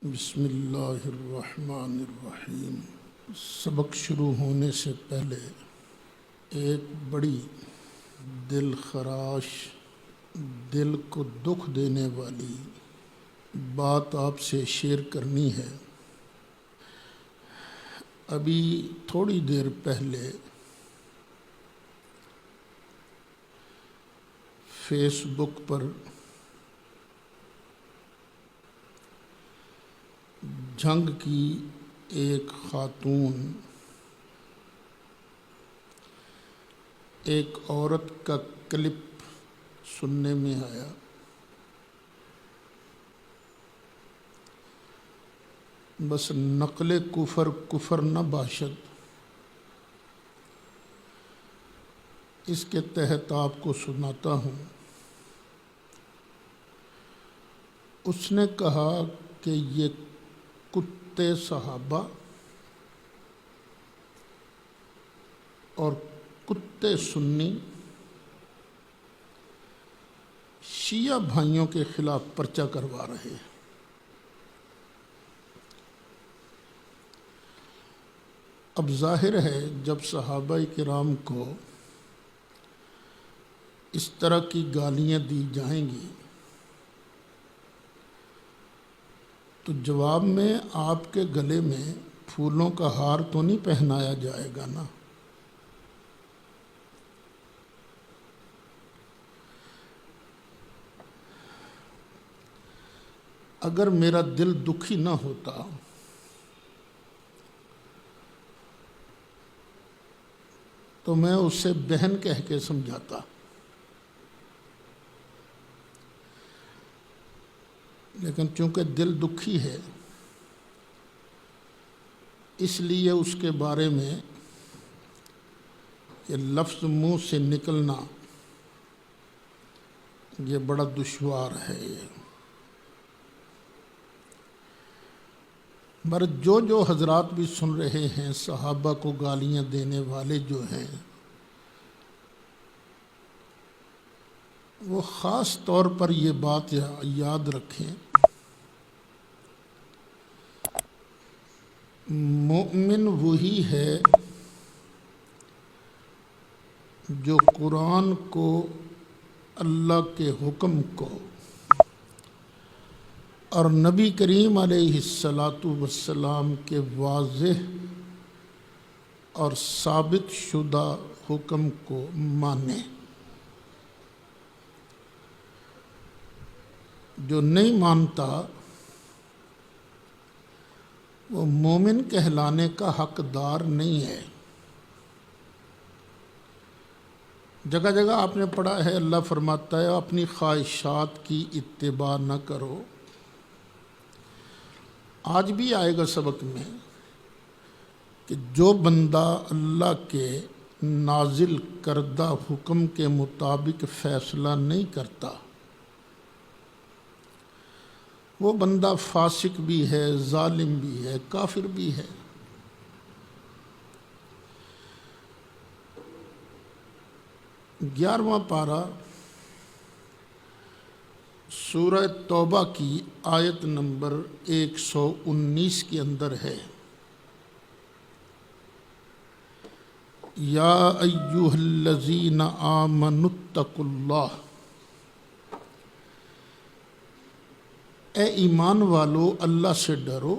بسم اللہ الرحمن الرحیم۔ سبق شروع ہونے سے پہلے ایک بڑی دل خراش، دل کو دکھ دینے والی بات آپ سے شیئر کرنی ہے۔ ابھی تھوڑی دیر پہلے فیس بک پر جنگ کی ایک خاتون ایک عورت کا کلپ سننے میں آیا۔ بس نقل کفر نہ باشد، اس کے تحت آپ کو سناتا ہوں۔ اس نے کہا کہ یہ کتے صحابہ اور کتے سنی شیعہ بھائیوں کے خلاف پرچہ کروا رہے ہیں۔ اب ظاہر ہے جب صحابہ کرام کو اس طرح کی گالیاں دی جائیں گی تو جواب میں آپ کے گلے میں پھولوں کا ہار تو نہیں پہنایا جائے گا نا۔ اگر میرا دل دکھی نہ ہوتا تو میں اسے بہن کہہ کے سمجھاتا، لیکن چونکہ دل دکھی ہے اس لیے اس کے بارے میں یہ لفظ منہ سے نکلنا یہ بڑا دشوار ہے۔ مگر جو حضرات بھی سن رہے ہیں، صحابہ کو گالیاں دینے والے جو ہیں وہ خاص طور پر یہ بات یاد رکھیں، مومن وہی ہے جو قرآن کو، اللہ کے حکم کو اور نبی کریم علیہ السلام کے واضح اور ثابت شدہ حکم کو مانے۔ جو نہیں مانتا وہ مومن کہلانے کا حقدار نہیں ہے۔ جگہ جگہ آپ نے پڑھا ہے اللہ فرماتا ہے اپنی خواہشات کی اتباع نہ کرو۔ آج بھی آئے گا سبق میں کہ جو بندہ اللہ کے نازل کردہ حکم کے مطابق فیصلہ نہیں کرتا وہ بندہ فاسق بھی ہے، ظالم بھی ہے، کافر بھی ہے۔ گیارہواں پارہ سورہ توبہ کی آیت نمبر 119 کے اندر ہے، یا ایھا الذین آمنوا اتقوا اللہ، اے ایمان والو اللہ سے ڈرو،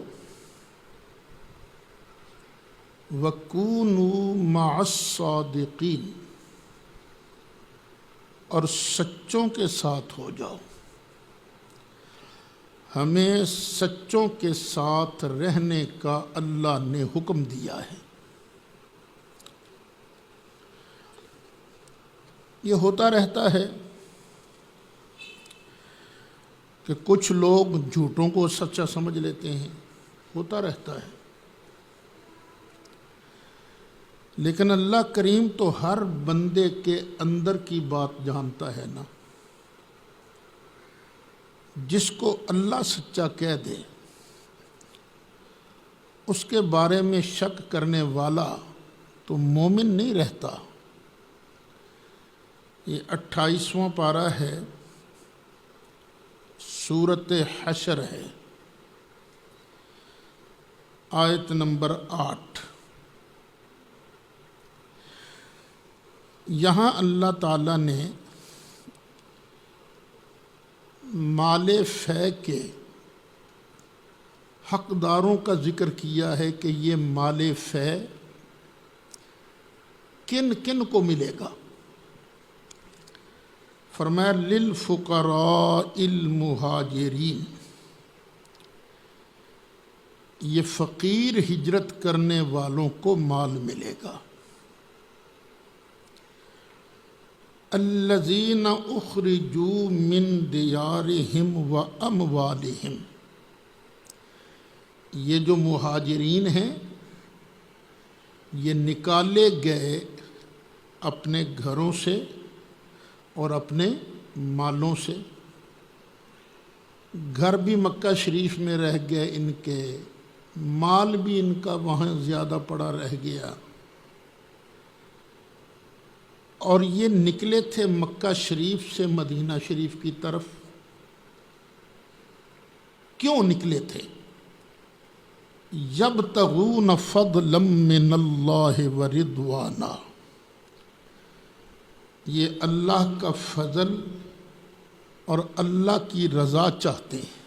وَكُونُوا مَعَ الصَّادِقِينَ، اور سچوں کے ساتھ ہو جاؤ۔ ہمیں سچوں کے ساتھ رہنے کا اللہ نے حکم دیا ہے۔ یہ ہوتا رہتا ہے کہ کچھ لوگ جھوٹوں کو سچا سمجھ لیتے ہیں، ہوتا رہتا ہے، لیکن اللہ کریم تو ہر بندے کے اندر کی بات جانتا ہے نا۔ جس کو اللہ سچا کہہ دے اس کے بارے میں شک کرنے والا تو مومن نہیں رہتا۔ یہ 28واں پارہ ہے، سورۃ حشر ہے۔ آیت نمبر 8۔ یہاں اللہ تعالیٰ نے مال فے کے حقداروں کا ذکر کیا ہے کہ یہ مال فے کن کن کو ملے گا۔ فرمایا للفقراء المہاجرین، یہ فقیر ہجرت کرنے والوں کو مال ملے گا۔ الذین اخرجوا من دیارہم و اموالہم، یہ جو مہاجرین ہیں یہ نکالے گئے اپنے گھروں سے اور اپنے مالوں سے۔ گھر بھی مکہ شریف میں رہ گئے ان کے، مال بھی ان کا وہاں زیادہ پڑا رہ گیا، اور یہ نکلے تھے مکہ شریف سے مدینہ شریف کی طرف۔ کیوں نکلے تھے؟ یبتغون فضلا من اللہ ورضوانا، یہ اللہ کا فضل اور اللہ کی رضا چاہتے ہیں۔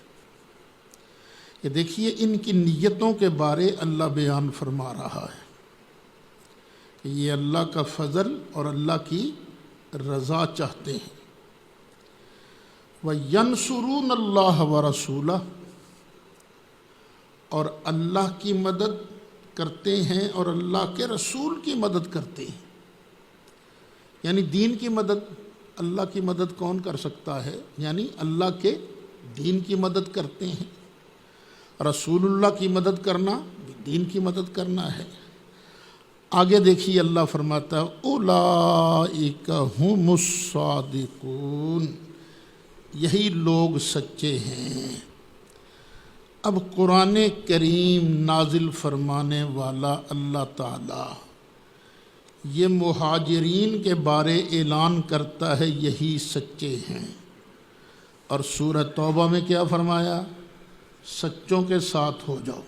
یہ دیکھیے ان کی نیتوں کے بارے اللہ بیان فرما رہا ہے کہ یہ اللہ کا فضل اور اللہ کی رضا چاہتے ہیں۔ وَيَنْصُرُونَ اللَّهَ وَرَسُولَهُ، اور اللہ کی مدد کرتے ہیں اور اللہ کے رسول کی مدد کرتے ہیں۔ یعنی دین کی مدد، اللہ کی مدد کون کر سکتا ہے؟ یعنی اللہ کے دین کی مدد کرتے ہیں۔ رسول اللہ کی مدد کرنا دین کی مدد کرنا ہے۔ آگے دیکھیے اللہ فرماتا ہے اولئک ھم الصادقون، یہی لوگ سچے ہیں۔ اب قرآن کریم نازل فرمانے والا اللہ تعالی یہ مہاجرین کے بارے اعلان کرتا ہے یہی سچے ہیں، اور سورہ توبہ میں کیا فرمایا؟ سچوں کے ساتھ ہو جاؤ۔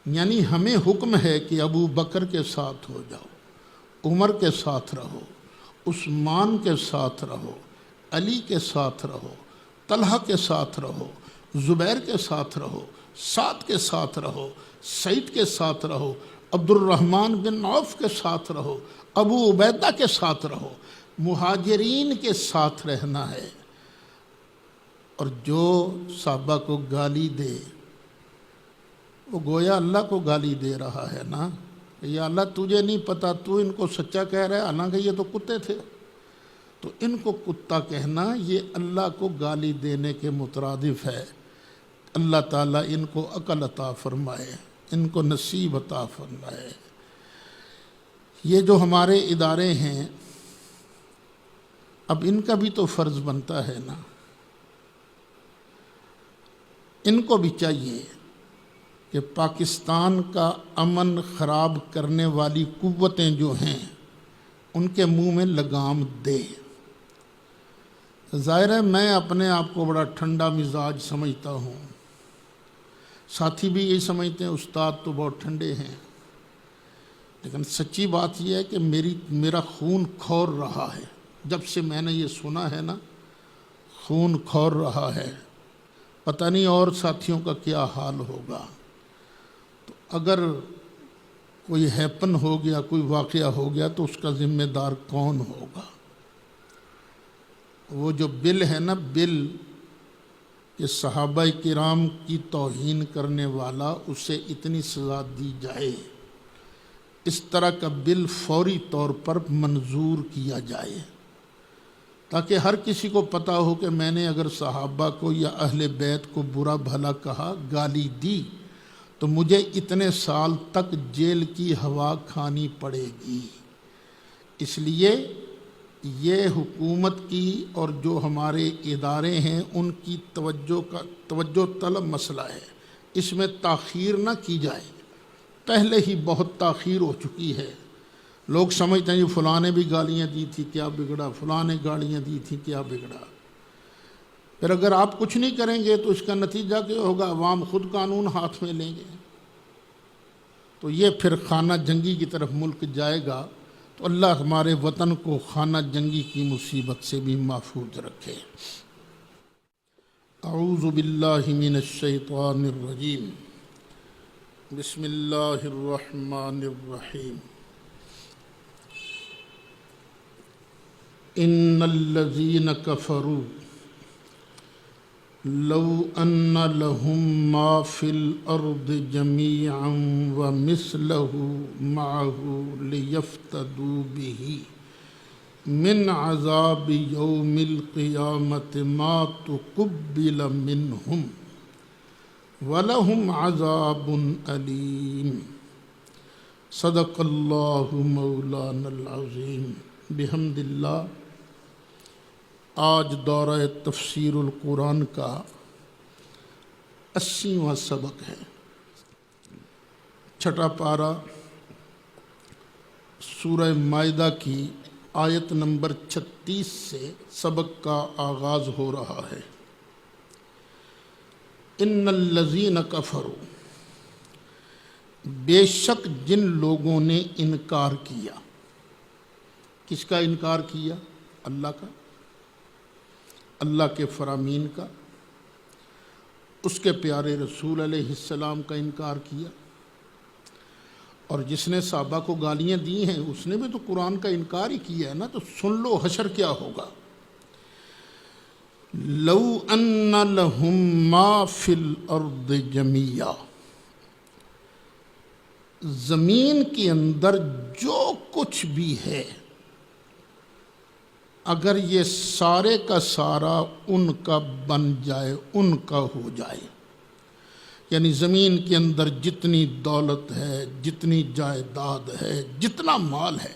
یعنی ہمیں حکم ہے کہ ابو بکر کے ساتھ ہو جاؤ، عمر کے ساتھ رہو، عثمان کے ساتھ رہو، علی کے ساتھ رہو، طلحہ کے ساتھ رہو، زبیر کے ساتھ رہو، سعد کے ساتھ رہو، سعید کے ساتھ رہو، عبد الرحمن بن عوف کے ساتھ رہو، ابو عبیدہ کے ساتھ رہو۔ مہاجرین کے ساتھ رہنا ہے۔ اور جو صحابہ کو گالی دے وہ گویا اللہ کو گالی دے رہا ہے نا، یا اللہ تجھے نہیں پتا، تو ان کو سچا کہہ رہا ہے، حالانکہ یہ تو کتے تھے۔ تو ان کو کتا کہنا یہ اللہ کو گالی دینے کے مترادف ہے۔ اللہ تعالیٰ ان کو عقل عطا فرمائے، ان کو نصیب عطا فرمائے۔ یہ جو ہمارے ادارے ہیں اب ان کا بھی تو فرض بنتا ہے نا، ان کو بھی چاہیے کہ پاکستان کا امن خراب کرنے والی قوتیں جو ہیں ان کے منہ میں لگام دے۔ ظاہر ہے میں اپنے آپ کو بڑا ٹھنڈا مزاج سمجھتا ہوں، ساتھی بھی یہی سمجھتے ہیں استاد تو بہت ٹھنڈے ہیں، لیکن سچی بات یہ ہے کہ میرا خون کھور رہا ہے۔ جب سے میں نے یہ سنا ہے نا، خون کھور رہا ہے۔ پتہ نہیں اور ساتھیوں کا کیا حال ہوگا۔ تو اگر کوئی ہیپن ہو گیا، کوئی واقعہ ہو گیا تو اس کا ذمہ دار کون ہوگا؟ وہ جو بل ہے نا، بل کہ صحابہ کرام کی توہین کرنے والا اسے اتنی سزا دی جائے، اس طرح کا بل فوری طور پر منظور کیا جائے، تاکہ ہر کسی کو پتہ ہو کہ میں نے اگر صحابہ کو یا اہل بیت کو برا بھلا کہا، گالی دی، تو مجھے اتنے سال تک جیل کی ہوا کھانی پڑے گی۔ اس لیے یہ حکومت کی اور جو ہمارے ادارے ہیں ان کی توجہ طلب مسئلہ ہے، اس میں تاخیر نہ کی جائے۔ پہلے ہی بہت تاخیر ہو چکی ہے۔ لوگ سمجھتے ہیں یہ فلاں نے بھی گالیاں دی تھی کیا بگڑا، فلاں نے گالیاں دی تھی کیا بگڑا۔ پھر اگر آپ کچھ نہیں کریں گے تو اس کا نتیجہ کیا ہوگا؟ عوام خود قانون ہاتھ میں لیں گے۔ تو یہ پھر خانہ جنگی کی طرف ملک جائے گا، تو اللہ ہمارے وطن کو خانہ جنگی کی مصیبت سے بھی محفوظ رکھے۔ اعوذ باللہ من الشیطان الرجیم، بسم اللہ الرحمن الرحیم۔ ان الذین کفروا لو ان لهم ما فی الارض جميعا ومثله معه لیفتدوا به من عذاب یوم القیامت ما تقبل منهم وَلَهُمْ عَذَابٌ أَلِيمٌ۔ صدق اللہ مولانا العظیم۔ بحمد اللہ، آج دورہ تفسیر القرآن کا 80واں سبق ہے۔ چھٹا پارہ سورہ مائدہ کی آیت نمبر 36 سے سبق کا آغاز ہو رہا ہے۔ ان الذین کفروا، بے شک جن لوگوں نے انکار کیا۔ کس کا انکار کیا؟ اللہ کا، اللہ کے فرامین کا، اس کے پیارے رسول علیہ السلام کا انکار کیا، اور جس نے صحابہ کو گالیاں دی ہیں اس نے بھی تو قرآن کا انکار ہی کیا ہے نا۔ تو سن لو حشر کیا ہوگا۔ لو ان لهم ما فی الارض جميعا، زمین کے اندر جو کچھ بھی ہے اگر یہ سارے کا سارا ان کا بن جائے، ان کا ہو جائے، یعنی زمین کے اندر جتنی دولت ہے، جتنی جائیداد ہے، جتنا مال ہے،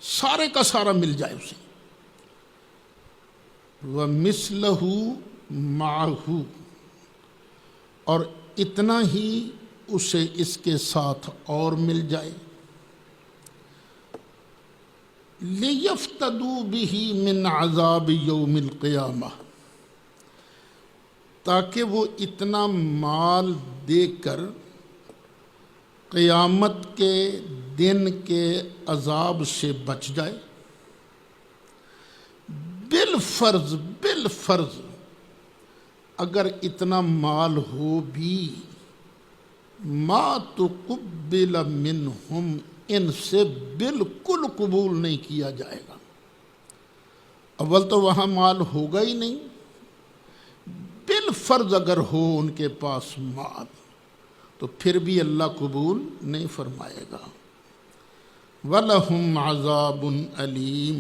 سارے کا سارا مل جائے اسے، وَمِثْلَهُ مَعَهُ، اور اتنا ہی اسے اس کے ساتھ اور مل جائے، لِيَفْتَدُوا بِهِ مِنْ عَذَابِ يَوْمِ الْقِيَامَةِ، تاکہ وہ اتنا مال دے کر قیامت کے دن کے عذاب سے بچ جائے۔ بالفرض اگر اتنا مال ہو بھی، ما تقبل منہم، ان سے بالکل قبول نہیں کیا جائے گا۔ اول تو وہاں مال ہوگا ہی نہیں، بالفرض اگر ہو ان کے پاس مال تو پھر بھی اللہ قبول نہیں فرمائے گا۔ وَلَهُمْ عَذَابٌ أَلِيمٌ،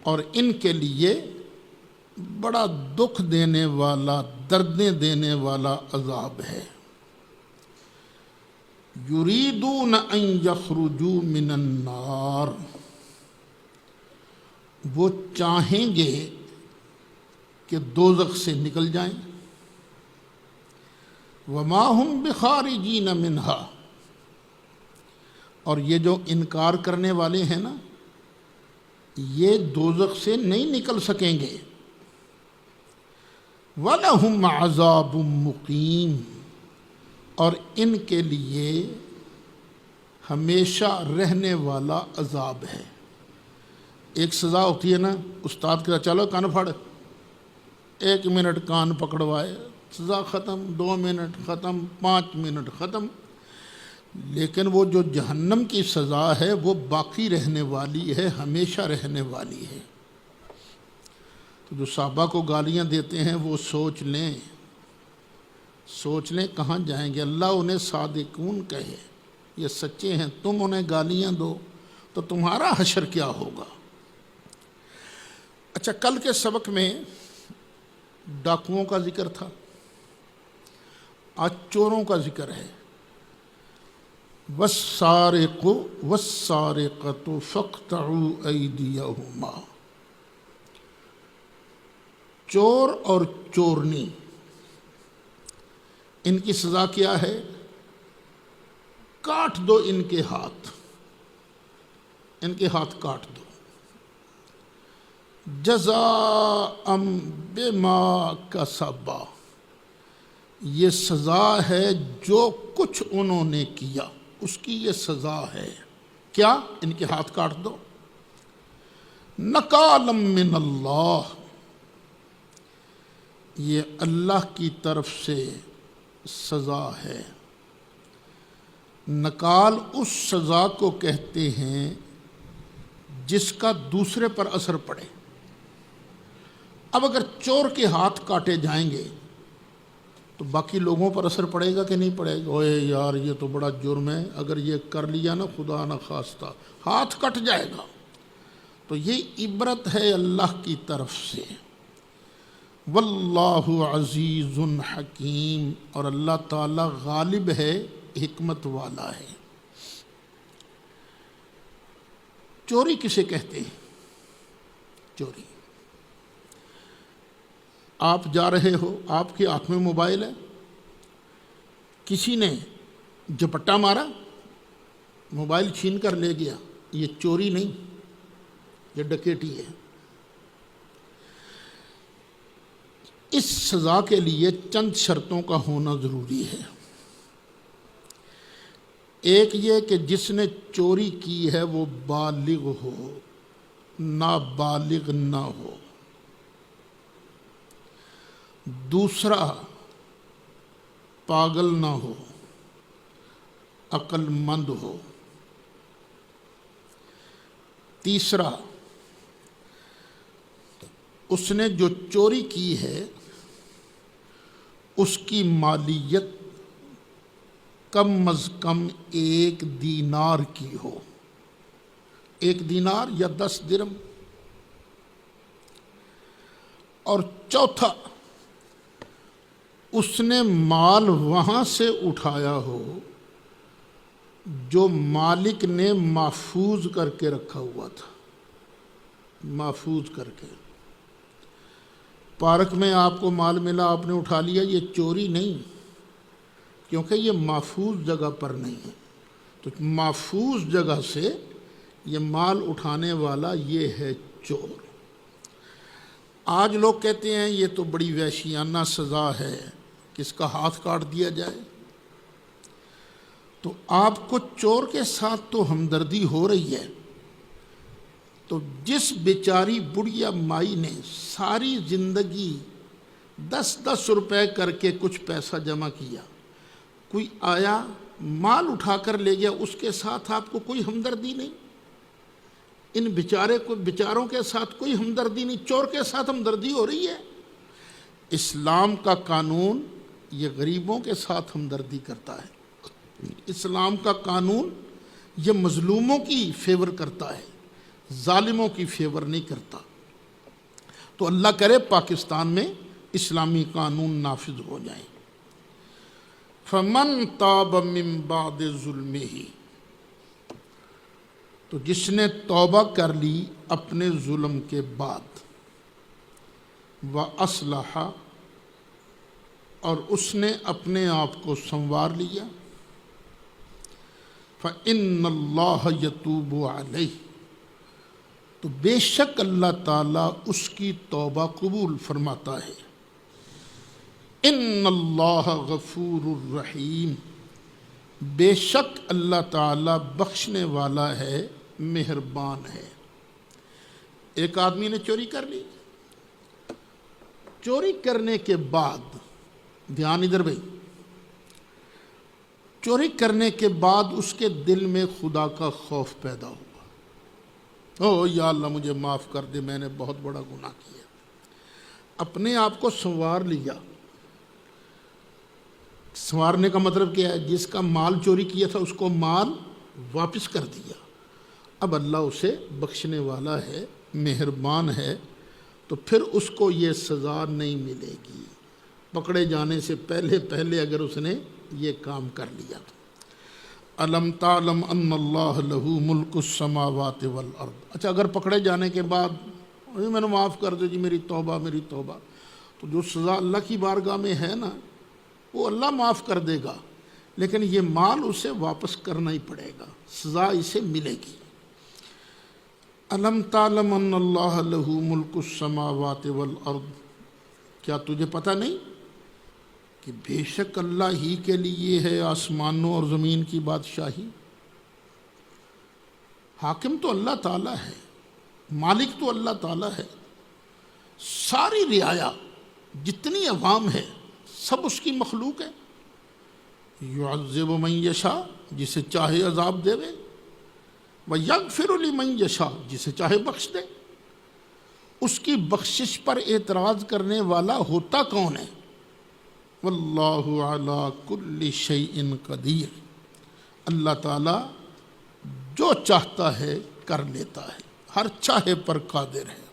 اور ان کے لیے بڑا دکھ دینے والا، دردیں دینے والا عذاب ہے۔ یریدون ان یخرجوا من النار، وہ چاہیں گے کہ دوزخ سے نکل جائیں۔ وما هم بخارجین منہا، اور یہ جو انکار کرنے والے ہیں نا، یہ دوزخ سے نہیں نکل سکیں گے۔ وَلَهُمْ عَذَابٌ مُقِيمٌ، اور ان کے لیے ہمیشہ رہنے والا عذاب ہے۔ ایک سزا ہوتی ہے نا، استاد کہتا چلو کان پھڑ، 1 منٹ کان پکڑوائے، سزا ختم، 2 منٹ ختم، 5 منٹ ختم۔ لیکن وہ جو جہنم کی سزا ہے وہ باقی رہنے والی ہے، ہمیشہ رہنے والی ہے۔ تو جو صحابہ کو گالیاں دیتے ہیں وہ سوچ لیں کہاں جائیں گے۔ اللہ انہیں صادقون کہے، یہ سچے ہیں، تم انہیں گالیاں دو تو تمہارا حشر کیا ہوگا۔ اچھا، کل کے سبق میں ڈاکوؤں کا ذکر تھا، آج چوروں کا ذکر ہے۔ وَالسَّارِقُ وَالسَّارِقَةُ فَاقْطَعُوا أَيْدِيَهُمَا، چور اور چورنی، ان کی سزا کیا ہے؟ کاٹ دو ان کے ہاتھ کاٹ دو۔ جزاء بما کسبا، یہ سزا ہے جو کچھ انہوں نے کیا۔ اس کی یہ سزا ہے۔ کیا؟ ان کے ہاتھ کاٹ دو۔ نکالا من اللہ، یہ اللہ کی طرف سے سزا ہے۔ نکال اس سزا کو کہتے ہیں جس کا دوسرے پر اثر پڑے۔ اب اگر چور کے ہاتھ کاٹے جائیں گے تو باقی لوگوں پر اثر پڑے گا کہ نہیں پڑے گا؟ اوے یار یہ تو بڑا جرم ہے، اگر یہ کر لیا نا خدا نہ خواستہ ہاتھ کٹ جائے گا۔ تو یہ عبرت ہے اللہ کی طرف سے۔ واللہ عزیز حکیم، اور اللہ تعالی غالب ہے، حکمت والا ہے۔ چوری کسے کہتے ہیں؟ چوری، آپ جا رہے ہو، آپ کے ہاتھ میں موبائل ہے، کسی نے جپٹا مارا، موبائل چھین کر لے گیا، یہ چوری نہیں، یہ ڈکیٹی ہے۔ اس سزا کے لیے چند شرطوں کا ہونا ضروری ہے۔ ایک یہ کہ جس نے چوری کی ہے وہ بالغ ہو، نابالغ نہ ہو۔ دوسرا، پاگل نہ ہو، عقل مند ہو۔ تیسرا، اس نے جو چوری کی ہے اس کی مالیت کم از کم 1 دینار کی ہو، 1 دینار یا 10 درم۔ اور چوتھا، اس نے مال وہاں سے اٹھایا ہو جو مالک نے محفوظ کر کے رکھا ہوا تھا، محفوظ کر کے۔ پارک میں آپ کو مال ملا، آپ نے اٹھا لیا، یہ چوری نہیں، کیونکہ یہ محفوظ جگہ پر نہیں ہے۔ تو محفوظ جگہ سے یہ مال اٹھانے والا یہ ہے چور۔ آج لوگ کہتے ہیں یہ تو بڑی وحشیانہ سزا ہے کہ اس کا ہاتھ کاٹ دیا جائے۔ تو آپ کو چور کے ساتھ تو ہمدردی ہو رہی ہے، تو جس بیچاری بڑھیا مائی نے ساری زندگی 10 روپے کر کے کچھ پیسہ جمع کیا، کوئی آیا مال اٹھا کر لے گیا، اس کے ساتھ آپ کو کوئی ہمدردی نہیں؟ ان بیچاروں کے ساتھ کوئی ہمدردی نہیں، چور کے ساتھ ہمدردی ہو رہی ہے۔ اسلام کا قانون یہ غریبوں کے ساتھ ہمدردی کرتا ہے، اسلام کا قانون یہ مظلوموں کی فیور کرتا ہے، ظالموں کی فیور نہیں کرتا۔ تو اللہ کرے پاکستان میں اسلامی قانون نافذ ہو جائیں۔ فمن تاب من بعد ظلمہ، تو جس نے توبہ کر لی اپنے ظلم کے بعد، وَأَصْلَحَ، اور اس نے اپنے آپ کو سنوار لیا، فَإِنَّ اللَّهَ يَتُوبُ عَلَيْهِ، تو بے شک اللہ تعالیٰ اس کی توبہ قبول فرماتا ہے۔ ان اللہ غفور الرحیم، بے شک اللہ تعالیٰ بخشنے والا ہے، مہربان ہے۔ ایک آدمی نے چوری کر لی، چوری کرنے کے بعد، دھیان ادھر بھائی، چوری کرنے کے بعد اس کے دل میں خدا کا خوف پیدا ہوا، او یا اللہ مجھے معاف کر دے، میں نے بہت بڑا گناہ کیا، اپنے آپ کو سنوار لیا۔ سنوارنے کا مطلب کیا ہے؟ جس کا مال چوری کیا تھا اس کو مال واپس کر دیا۔ اب اللہ اسے بخشنے والا ہے، مہربان ہے، تو پھر اس کو یہ سزا نہیں ملے گی پکڑے جانے سے پہلے اگر اس نے یہ کام کر لیا تو۔ الم تعلم ان اللہ لہ ملک السماوات والارض، اچھا اگر پکڑے جانے کے بعد میں نے معاف کر دو جی، میری توبہ میری توبہ، تو جو سزا اللہ کی بارگاہ میں ہے نا وہ اللہ معاف کر دے گا، لیکن یہ مال اسے واپس کرنا ہی پڑے گا، سزا اسے ملے گی۔ الم تعلم ان اللہ لہ ملک السماوات والارض، کیا تجھے پتہ نہیں کہ بے شک اللہ ہی کے لیے ہے آسمانوں اور زمین کی بادشاہی، حاکم تو اللہ تعالیٰ ہے، مالک تو اللہ تعالیٰ ہے، ساری رعایا جتنی عوام ہے سب اس کی مخلوق ہے، یعذب من یشاء جسے چاہے عذاب دے ویغفر لمن یشاء جسے چاہے بخش دے۔ اس کی بخشش پر اعتراض کرنے والا ہوتا کون ہے؟ واللہ علی کل شیء قدیر، اللہ تعالیٰ جو چاہتا ہے کر لیتا ہے، ہر چاہے پر قادر ہے۔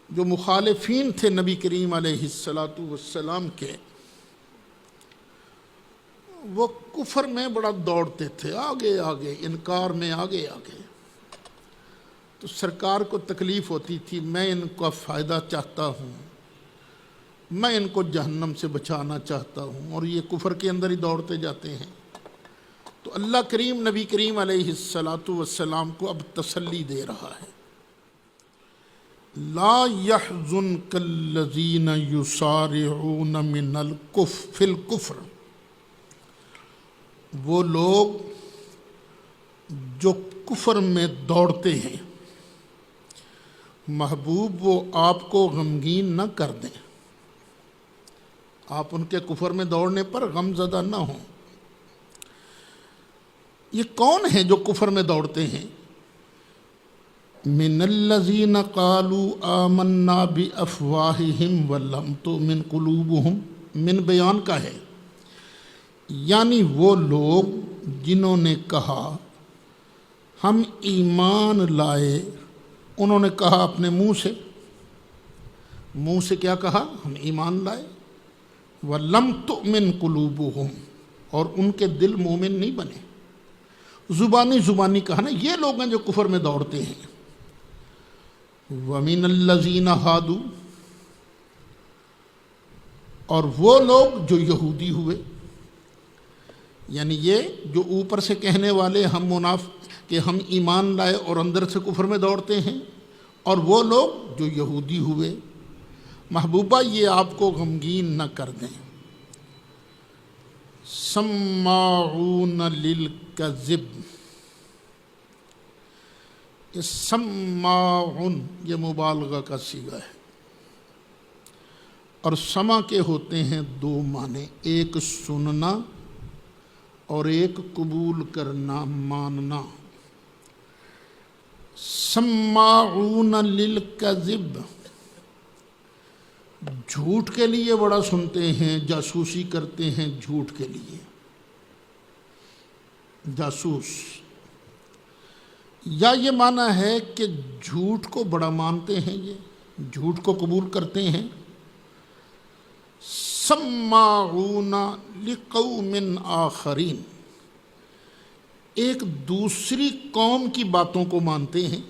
جو مخالفین تھے نبی کریم علیہ السلام کے، وہ کفر میں بڑا دوڑتے تھے، آگے آگے، انکار میں آگے آگے۔ تو سرکار کو تکلیف ہوتی تھی، میں ان کا فائدہ چاہتا ہوں، میں ان کو جہنم سے بچانا چاہتا ہوں، اور یہ کفر کے اندر ہی دوڑتے جاتے ہیں۔ تو اللہ کریم نبی کریم علیہ السلام کو اب تسلی دے رہا ہے، لا يحزنك الذين يسارعون من الكفر في الكفر، وہ لوگ جو کفر میں دوڑتے ہیں، محبوب وہ آپ کو غمگین نہ کر دیں، آپ ان کے کفر میں دوڑنے پر غم زدہ نہ ہوں۔ یہ کون ہیں جو کفر میں دوڑتے ہیں؟ من الذین قالوا آمنا بافواہہم ولم تؤمن قلوبہم، من بیان کا ہے، یعنی وہ لوگ جنہوں نے کہا ہم ایمان لائے، انہوں نے کہا اپنے منہ سے کیا کہا؟ ہم ایمان لائے، وَلَمْ تُؤْمِنْ قُلُوبُهُمْ، اور ان کے دل مومن نہیں بنے، زبانی کہا نا، یہ لوگ ہیں جو کفر میں دوڑتے ہیں۔ وَمِنَ الَّذِينَ هَادُوا، اور وہ لوگ جو یہودی ہوئے، یعنی یہ جو اوپر سے کہنے والے ہم کہ ہم ایمان لائے اور اندر سے کفر میں دوڑتے ہیں، اور وہ لوگ جو یہودی ہوئے، محبوبہ یہ آپ کو غمگین نہ کر دیں۔ سماعون للکذب، یہ سماعون یہ مبالغہ کا صیغہ ہے، اور سمع کے ہوتے ہیں دو معنی، ایک سننا اور ایک قبول کرنا، ماننا۔ سماعون للکذب، جھوٹ کے لیے بڑا سنتے ہیں، جاسوسی کرتے ہیں جھوٹ کے لیے، جاسوس، یا یہ معنی ہے کہ جھوٹ کو بڑا مانتے ہیں، یہ جھوٹ کو قبول کرتے ہیں۔ سماعون لقوم آخرین، ایک دوسری قوم کی باتوں کو مانتے ہیں،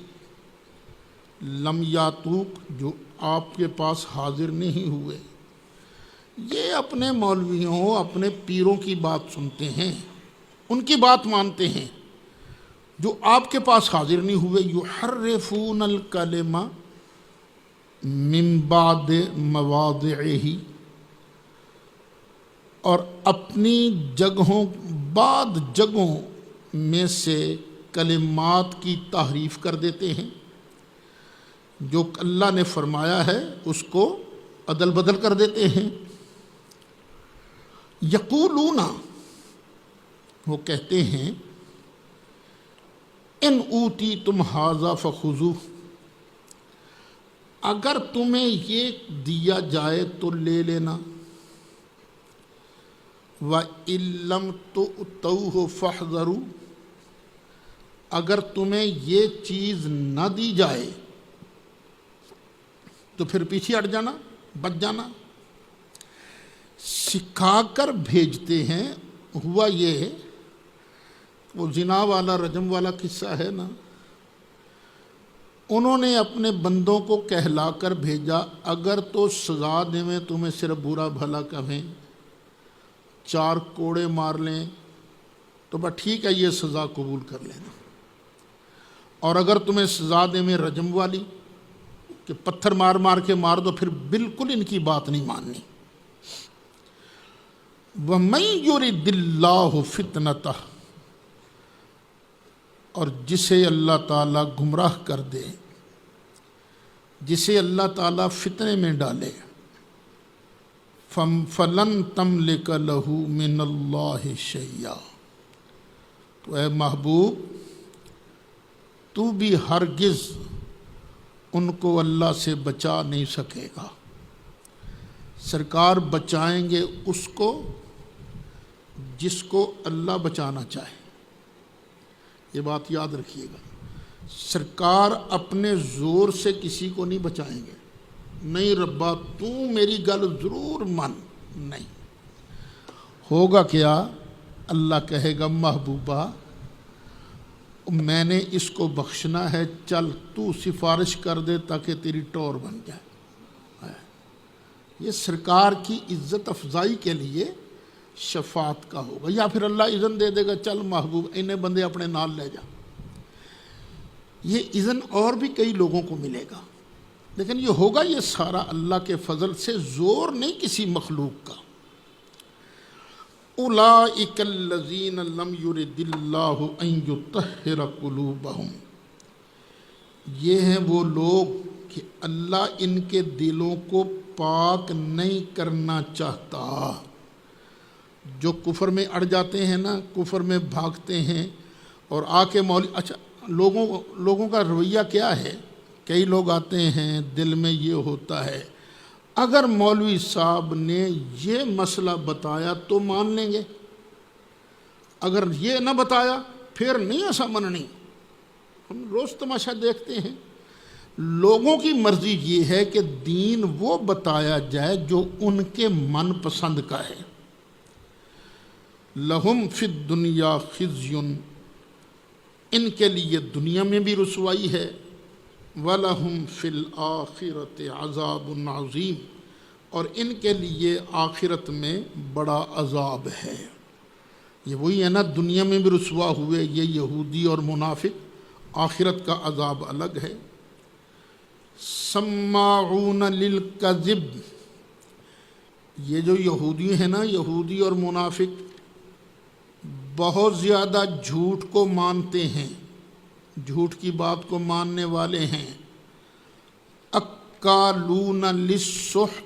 لم یاتوک، جو آپ کے پاس حاضر نہیں ہوئے۔ یہ اپنے مولویوں، اپنے پیروں کی بات سنتے ہیں، ان کی بات مانتے ہیں جو آپ کے پاس حاضر نہیں ہوئے۔ یحرفون الکلم من بعد مواضعہ، اور اپنی جگہوں بعد جگہوں میں سے کلمات کی تحریف کر دیتے ہیں، جو اللہ نے فرمایا ہے اس کو عدل بدل کر دیتے ہیں۔ یقولون، وہ کہتے ہیں، ان اوتیتم ھذا فخذوہ، اگر تمہیں یہ دیا جائے تو لے لینا، وَإِن لَّمْ تُؤْتَوْهُ فَاحْذَرُوا، اگر تمہیں یہ چیز نہ دی جائے تو پھر پیچھے ہٹ جانا، بچ جانا۔ سکھا کر بھیجتے ہیں، ہوا یہ وہ زنا والا رجم والا قصہ ہے نا، انہوں نے اپنے بندوں کو کہلا کر بھیجا، اگر تو سزا دیں تمہیں صرف برا بھلا کہیں، 4 کوڑے مار لیں تو بس ٹھیک ہے، یہ سزا قبول کر لینا، اور اگر تمہیں سزا دیں میں رجم والی کہ پتھر مار مار کے مار دو، پھر بالکل ان کی بات نہیں ماننی۔ وَمَن يُرِدِ اللَّهُ فِتْنَتَهُ، اور جسے اللہ تعالیٰ گمراہ کر دے، جسے اللہ تعالیٰ فتنے میں ڈالے، فَلَن تَمْلِكَ لَهُ مِنَ اللَّهِ شَيْئًا، تو اے محبوب تو بھی ہرگز ان کو اللہ سے بچا نہیں سکے گا۔ سرکار بچائیں گے اس کو جس کو اللہ بچانا چاہے، یہ بات یاد رکھیے گا۔ سرکار اپنے زور سے کسی کو نہیں بچائیں گے، نہیں ربا تو میری گل ضرور مان، نہیں ہوگا کیا؟ اللہ کہے گا محبوبہ میں نے اس کو بخشنا ہے، چل تو سفارش کر دے تاکہ تیری ٹور بن جائے۔ یہ سرکار کی عزت افزائی کے لیے شفاعت کا ہوگا، یا پھر اللہ اذن دے دے گا چل محبوب انہیں بندے اپنے نال لے جا۔ یہ اذن اور بھی کئی لوگوں کو ملے گا، لیکن یہ ہوگا یہ سارا اللہ کے فضل سے، زور نہیں کسی مخلوق کا۔ اولئک الذین لم یرد اللہ ان یطہر قلوبہم، یہ ہیں وہ لوگ کہ اللہ ان کے دلوں کو پاک نہیں کرنا چاہتا۔ جو کفر میں اڑ جاتے ہیں نا، کفر میں بھاگتے ہیں اور آ کے اچھا لوگوں کا رویہ کیا ہے؟ کئی لوگ آتے ہیں دل میں یہ ہوتا ہے اگر مولوی صاحب نے یہ مسئلہ بتایا تو مان لیں گے، اگر یہ نہ بتایا پھر نہیں ایسا مننی۔ ہم روز تماشا دیکھتے ہیں، لوگوں کی مرضی یہ ہے کہ دین وہ بتایا جائے جو ان کے من پسند کا ہے۔ لہم فی الدنیا خزی، ان کے لیے دنیا میں بھی رسوائی ہے، وَلَهُمْ فِي الْآخِرَةِ عَذَابٌ عَظِيمٌ، اور ان کے لیے آخرت میں بڑا عذاب ہے۔ یہ وہی ہے نا، دنیا میں بھی رسوا ہوئے یہ یہودی اور منافق، آخرت کا عذاب الگ ہے۔ سماعون للکذب، یہ جو یہودی ہیں نا، یہودی اور منافق بہت زیادہ جھوٹ کو مانتے ہیں، جھوٹ کی بات کو ماننے والے ہیں۔ اکالون للسحت،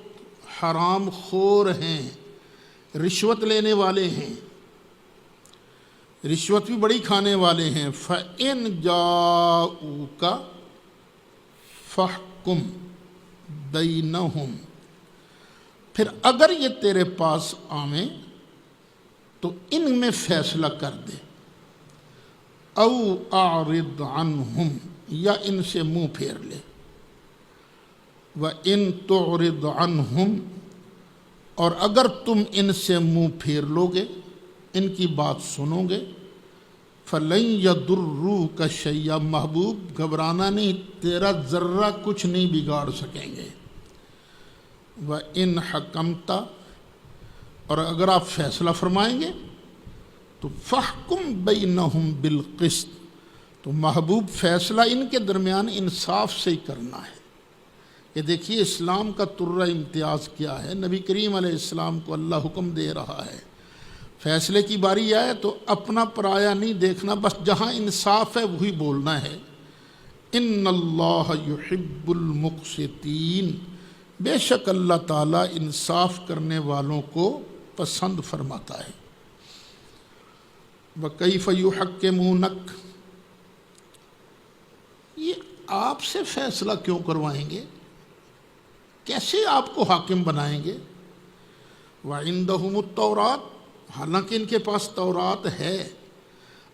حرام خور ہیں، رشوت لینے والے ہیں، رشوت بھی بڑی کھانے والے ہیں۔ فَإِن جَاءُوكَ فَاحْكُم بَيْنَهُمْ، پھر اگر یہ تیرے پاس آویں تو ان میں فیصلہ کر دے۔ او اعرض عنہم، یا ان سے منہ پھیر لے۔ وَإِن تُعْرِضْ عَنْهُمْ، اور اگر تم ان سے منہ پھیر لو گے، ان کی بات سنو گے، فَلَن يَضُرُّوكَ شَيْئًا، محبوب گھبرانا نہیں، تیرا ذرہ کچھ نہیں بگاڑ سکیں گے۔ وَإِنْ حَكَمْتَ، اور اگر آپ فیصلہ فرمائیں گے تو فَاحْكُم بَيْنَهُمْ بِالْقِسْطِ، تو محبوب فیصلہ ان کے درمیان انصاف سے ہی کرنا ہے۔ یہ دیکھیے اسلام کا طرہ امتیاز کیا ہے۔ نبی کریم علیہ السلام کو اللہ حکم دے رہا ہے، فیصلے کی باری آئے تو اپنا پرایا نہیں دیکھنا، بس جہاں انصاف ہے وہی بولنا ہے۔ ان اللہ یحب المقسطین، بے شک اللہ تعالیٰ انصاف کرنے والوں کو پسند فرماتا ہے۔ وَكَيْفَ يُحَكِّمُونَكَ، یہ آپ سے فیصلہ کیوں کروائیں گے، کیسے آپ کو حاکم بنائیں گے؟ وَعِندَهُمُ التَّوْرَاتُ، حالانکہ ان کے پاس تورات ہے۔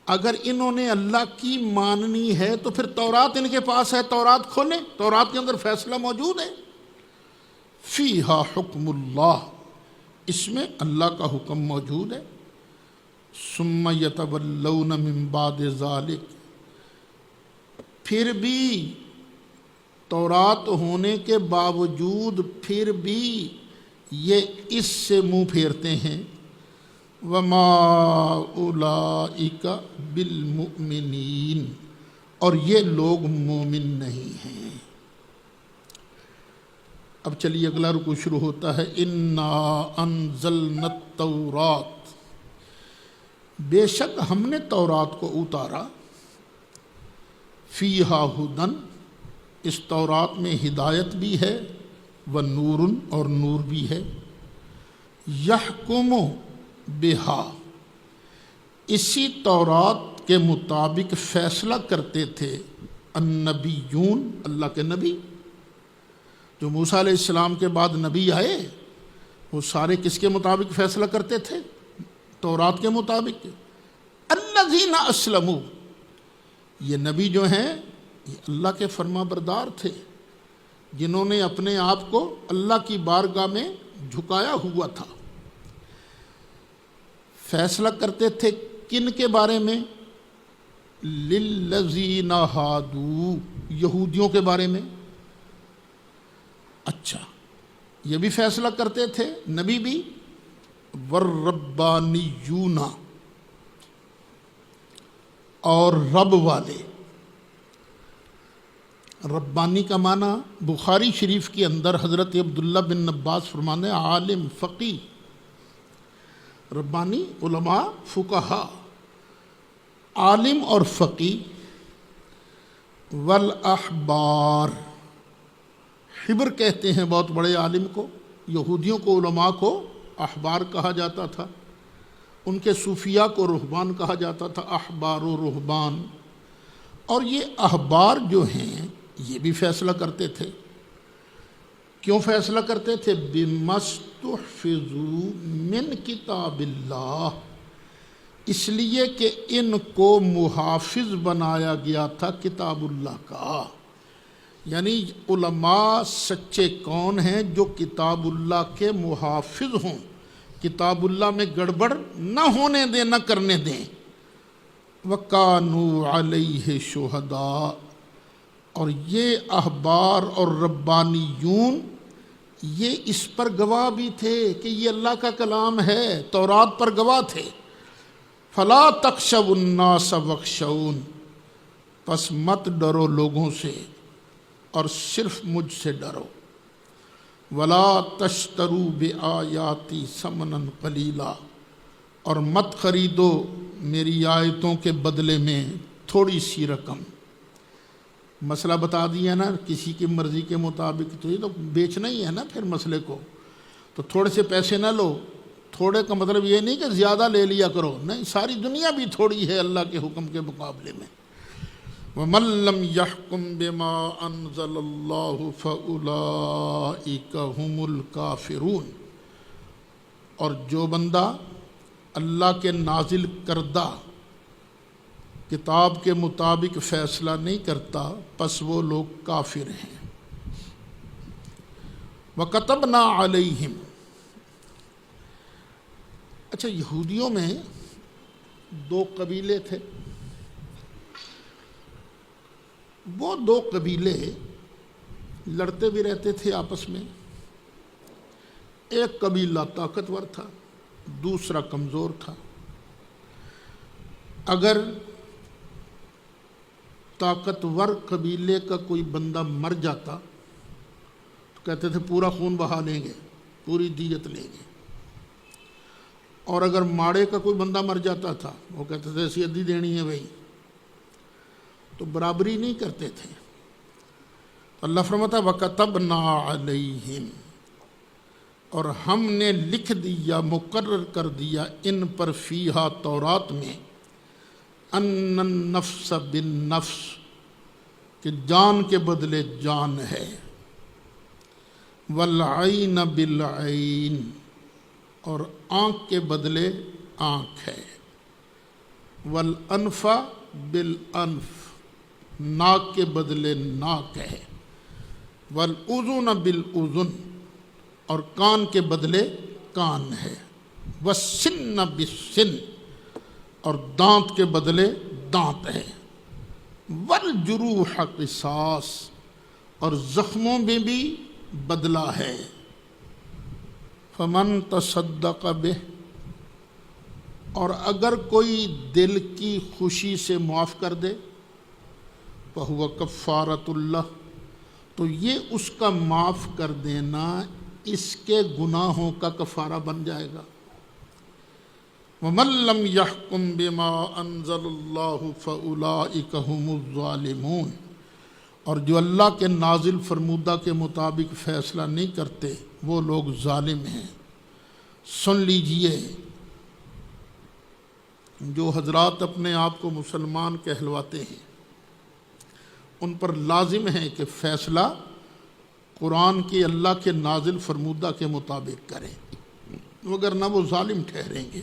اگر انہوں نے اللہ کی ماننی ہے تو پھر تورات ان کے پاس ہے، تورات کھولیں، تورات کے اندر فیصلہ موجود ہے۔ فیہا حکم اللہ، اس میں اللہ کا حکم موجود ہے۔ ثم یتولون من بعد ذلک، پھر بھی تورات ہونے کے باوجود پھر بھی یہ اس سے منہ پھیرتے ہیں۔ وما اولئک بالمؤمنین، اور یہ لوگ مومن نہیں ہیں۔ اب چلیے اگلا رکوع شروع ہوتا ہے، انا انزلنا التورات، بے شک ہم نے تورات کو اتارا، فیہا ہدن، اس تورات میں ہدایت بھی ہے، ونور، اور نور بھی ہے، یحکم بہا، اسی تورات کے مطابق فیصلہ کرتے تھے النبیون، اللہ کے نبی جو موسیٰ علیہ السلام کے بعد نبی آئے، وہ سارے کس کے مطابق فیصلہ کرتے تھے؟ تورات کے مطابق۔ الذین اسلموا، یہ نبی جو ہیں یہ اللہ کے فرما بردار تھے، جنہوں نے اپنے آپ کو اللہ کی بارگاہ میں جھکایا ہوا تھا۔ فیصلہ کرتے تھے کن کے بارے میں؟ للذین ہادو، یہودیوں کے بارے میں۔ اچھا، یہ بھی فیصلہ کرتے تھے نبی بھی، والربانیون، اور رب والے۔ ربانی کا معنی بخاری شریف کے اندر حضرت عبداللہ بن عباس فرمانے عالم فقی، ربانی علماء فقہا، عالم اور فقی، والاحبار، حبر کہتے ہیں بہت بڑے عالم کو، یہودیوں کو علماء کو احبار کہا جاتا تھا، ان کے صوفیاء کو رہبان کہا جاتا تھا، احبار و رہبان۔ اور یہ احبار جو ہیں یہ بھی فیصلہ کرتے تھے۔ کیوں فیصلہ کرتے تھے؟ بِمَسْتُحْفِظُوا مِنْ کتاب اللہ، اس لیے کہ ان کو محافظ بنایا گیا تھا کتاب اللہ کا۔ یعنی علماء سچے کون ہیں؟ جو کتاب اللہ کے محافظ ہوں، کتاب اللہ میں گڑبڑ نہ ہونے دیں، نہ کرنے دیں۔ وَكَانُوا عَلَيْهِ شُهَدَاءَ، اور یہ احبار اور ربانیون یہ اس پر گواہ بھی تھے کہ یہ اللہ کا کلام ہے، تورات پر گواہ تھے۔ فَلَا تَخْشَوُا النَّاسَ وَاخْشَوْنِ، پس مت ڈرو لوگوں سے اور صرف مجھ سے ڈرو۔ وَلَا تَشْتَرُوا بِآيَاتِي ثَمَنًا قَلِيلًا، اور مت خریدو میری آیتوں کے بدلے میں تھوڑی سی رقم۔ مسئلہ بتا دیا نا، کسی کی مرضی کے مطابق، تو یہ تو بیچنا ہی ہے نا پھر مسئلے کو۔ تو تھوڑے سے پیسے نہ لو، تھوڑے کا مطلب یہ نہیں کہ زیادہ لے لیا کرو، نہیں، ساری دنیا بھی تھوڑی ہے اللہ کے حکم کے مقابلے میں۔ وَمَن لَّمْ يَحْكُم بِمَا أَنزَلَ اللَّهُ فَأُولَٰئِكَ هُمُ الْكَافِرُونَ، اور جو بندہ اللہ کے نازل کردہ کتاب کے مطابق فیصلہ نہیں کرتا، پس وہ لوگ کافر ہیں۔ وَكَتَبْنَا عَلَيْهِمْ، اچھا، یہودیوں میں دو قبیلے تھے، وہ دو قبیلے لڑتے بھی رہتے تھے آپس میں۔ ایک قبیلہ طاقتور تھا، دوسرا کمزور تھا۔ اگر طاقتور قبیلے کا کوئی بندہ مر جاتا تو کہتے تھے پورا خون بہا لیں گے، پوری دیت لیں گے۔ اور اگر ماڑے کا کوئی بندہ مر جاتا تھا وہ کہتے تھے ایسی عدی دینی ہے بھائی، تو برابری نہیں کرتے تھے۔ اللہ فرماتا وَكَتَبْنَا عَلَيْهِمْ، اور ہم نے لکھ دیا، مقرر کر دیا ان پر، فیہا تورات میں، ان النفس بالنفس، کہ جان کے بدلے جان ہے، والعین بالعین، اور آنکھ کے بدلے آنکھ ہے، والانف بالانف، ناک کے بدلے ناک ہے، والاذن بالاذن، اور کان کے بدلے کان ہے، والسن بالسن، اور دانت کے بدلے دانت ہے، والجروح قصاص، اور زخموں میں بھی بدلہ ہے، فمن تصدق بہ، اور اگر کوئی دل کی خوشی سے معاف کر دے، فہو کفارۃ اللہ، تو یہ اس کا معاف کر دینا اس کے گناہوں کا کفارہ بن جائے گا۔ وَمَن لَّمْ يَحْكُم بِمَا أَنزَلَ اللَّهُ فَأُولَٰئِكَ هُمُ الظَّالِمُونَ، اور جو اللہ کے نازل فرمودہ کے مطابق فیصلہ نہیں کرتے وہ لوگ ظالم ہیں۔ سن لیجئے، جو حضرات اپنے آپ کو مسلمان کہلواتے ہیں ان پر لازم ہے کہ فیصلہ قرآن کی اللہ کے نازل فرمودہ کے مطابق کریں، وگرنہ وہ ظالم ٹھہریں گے۔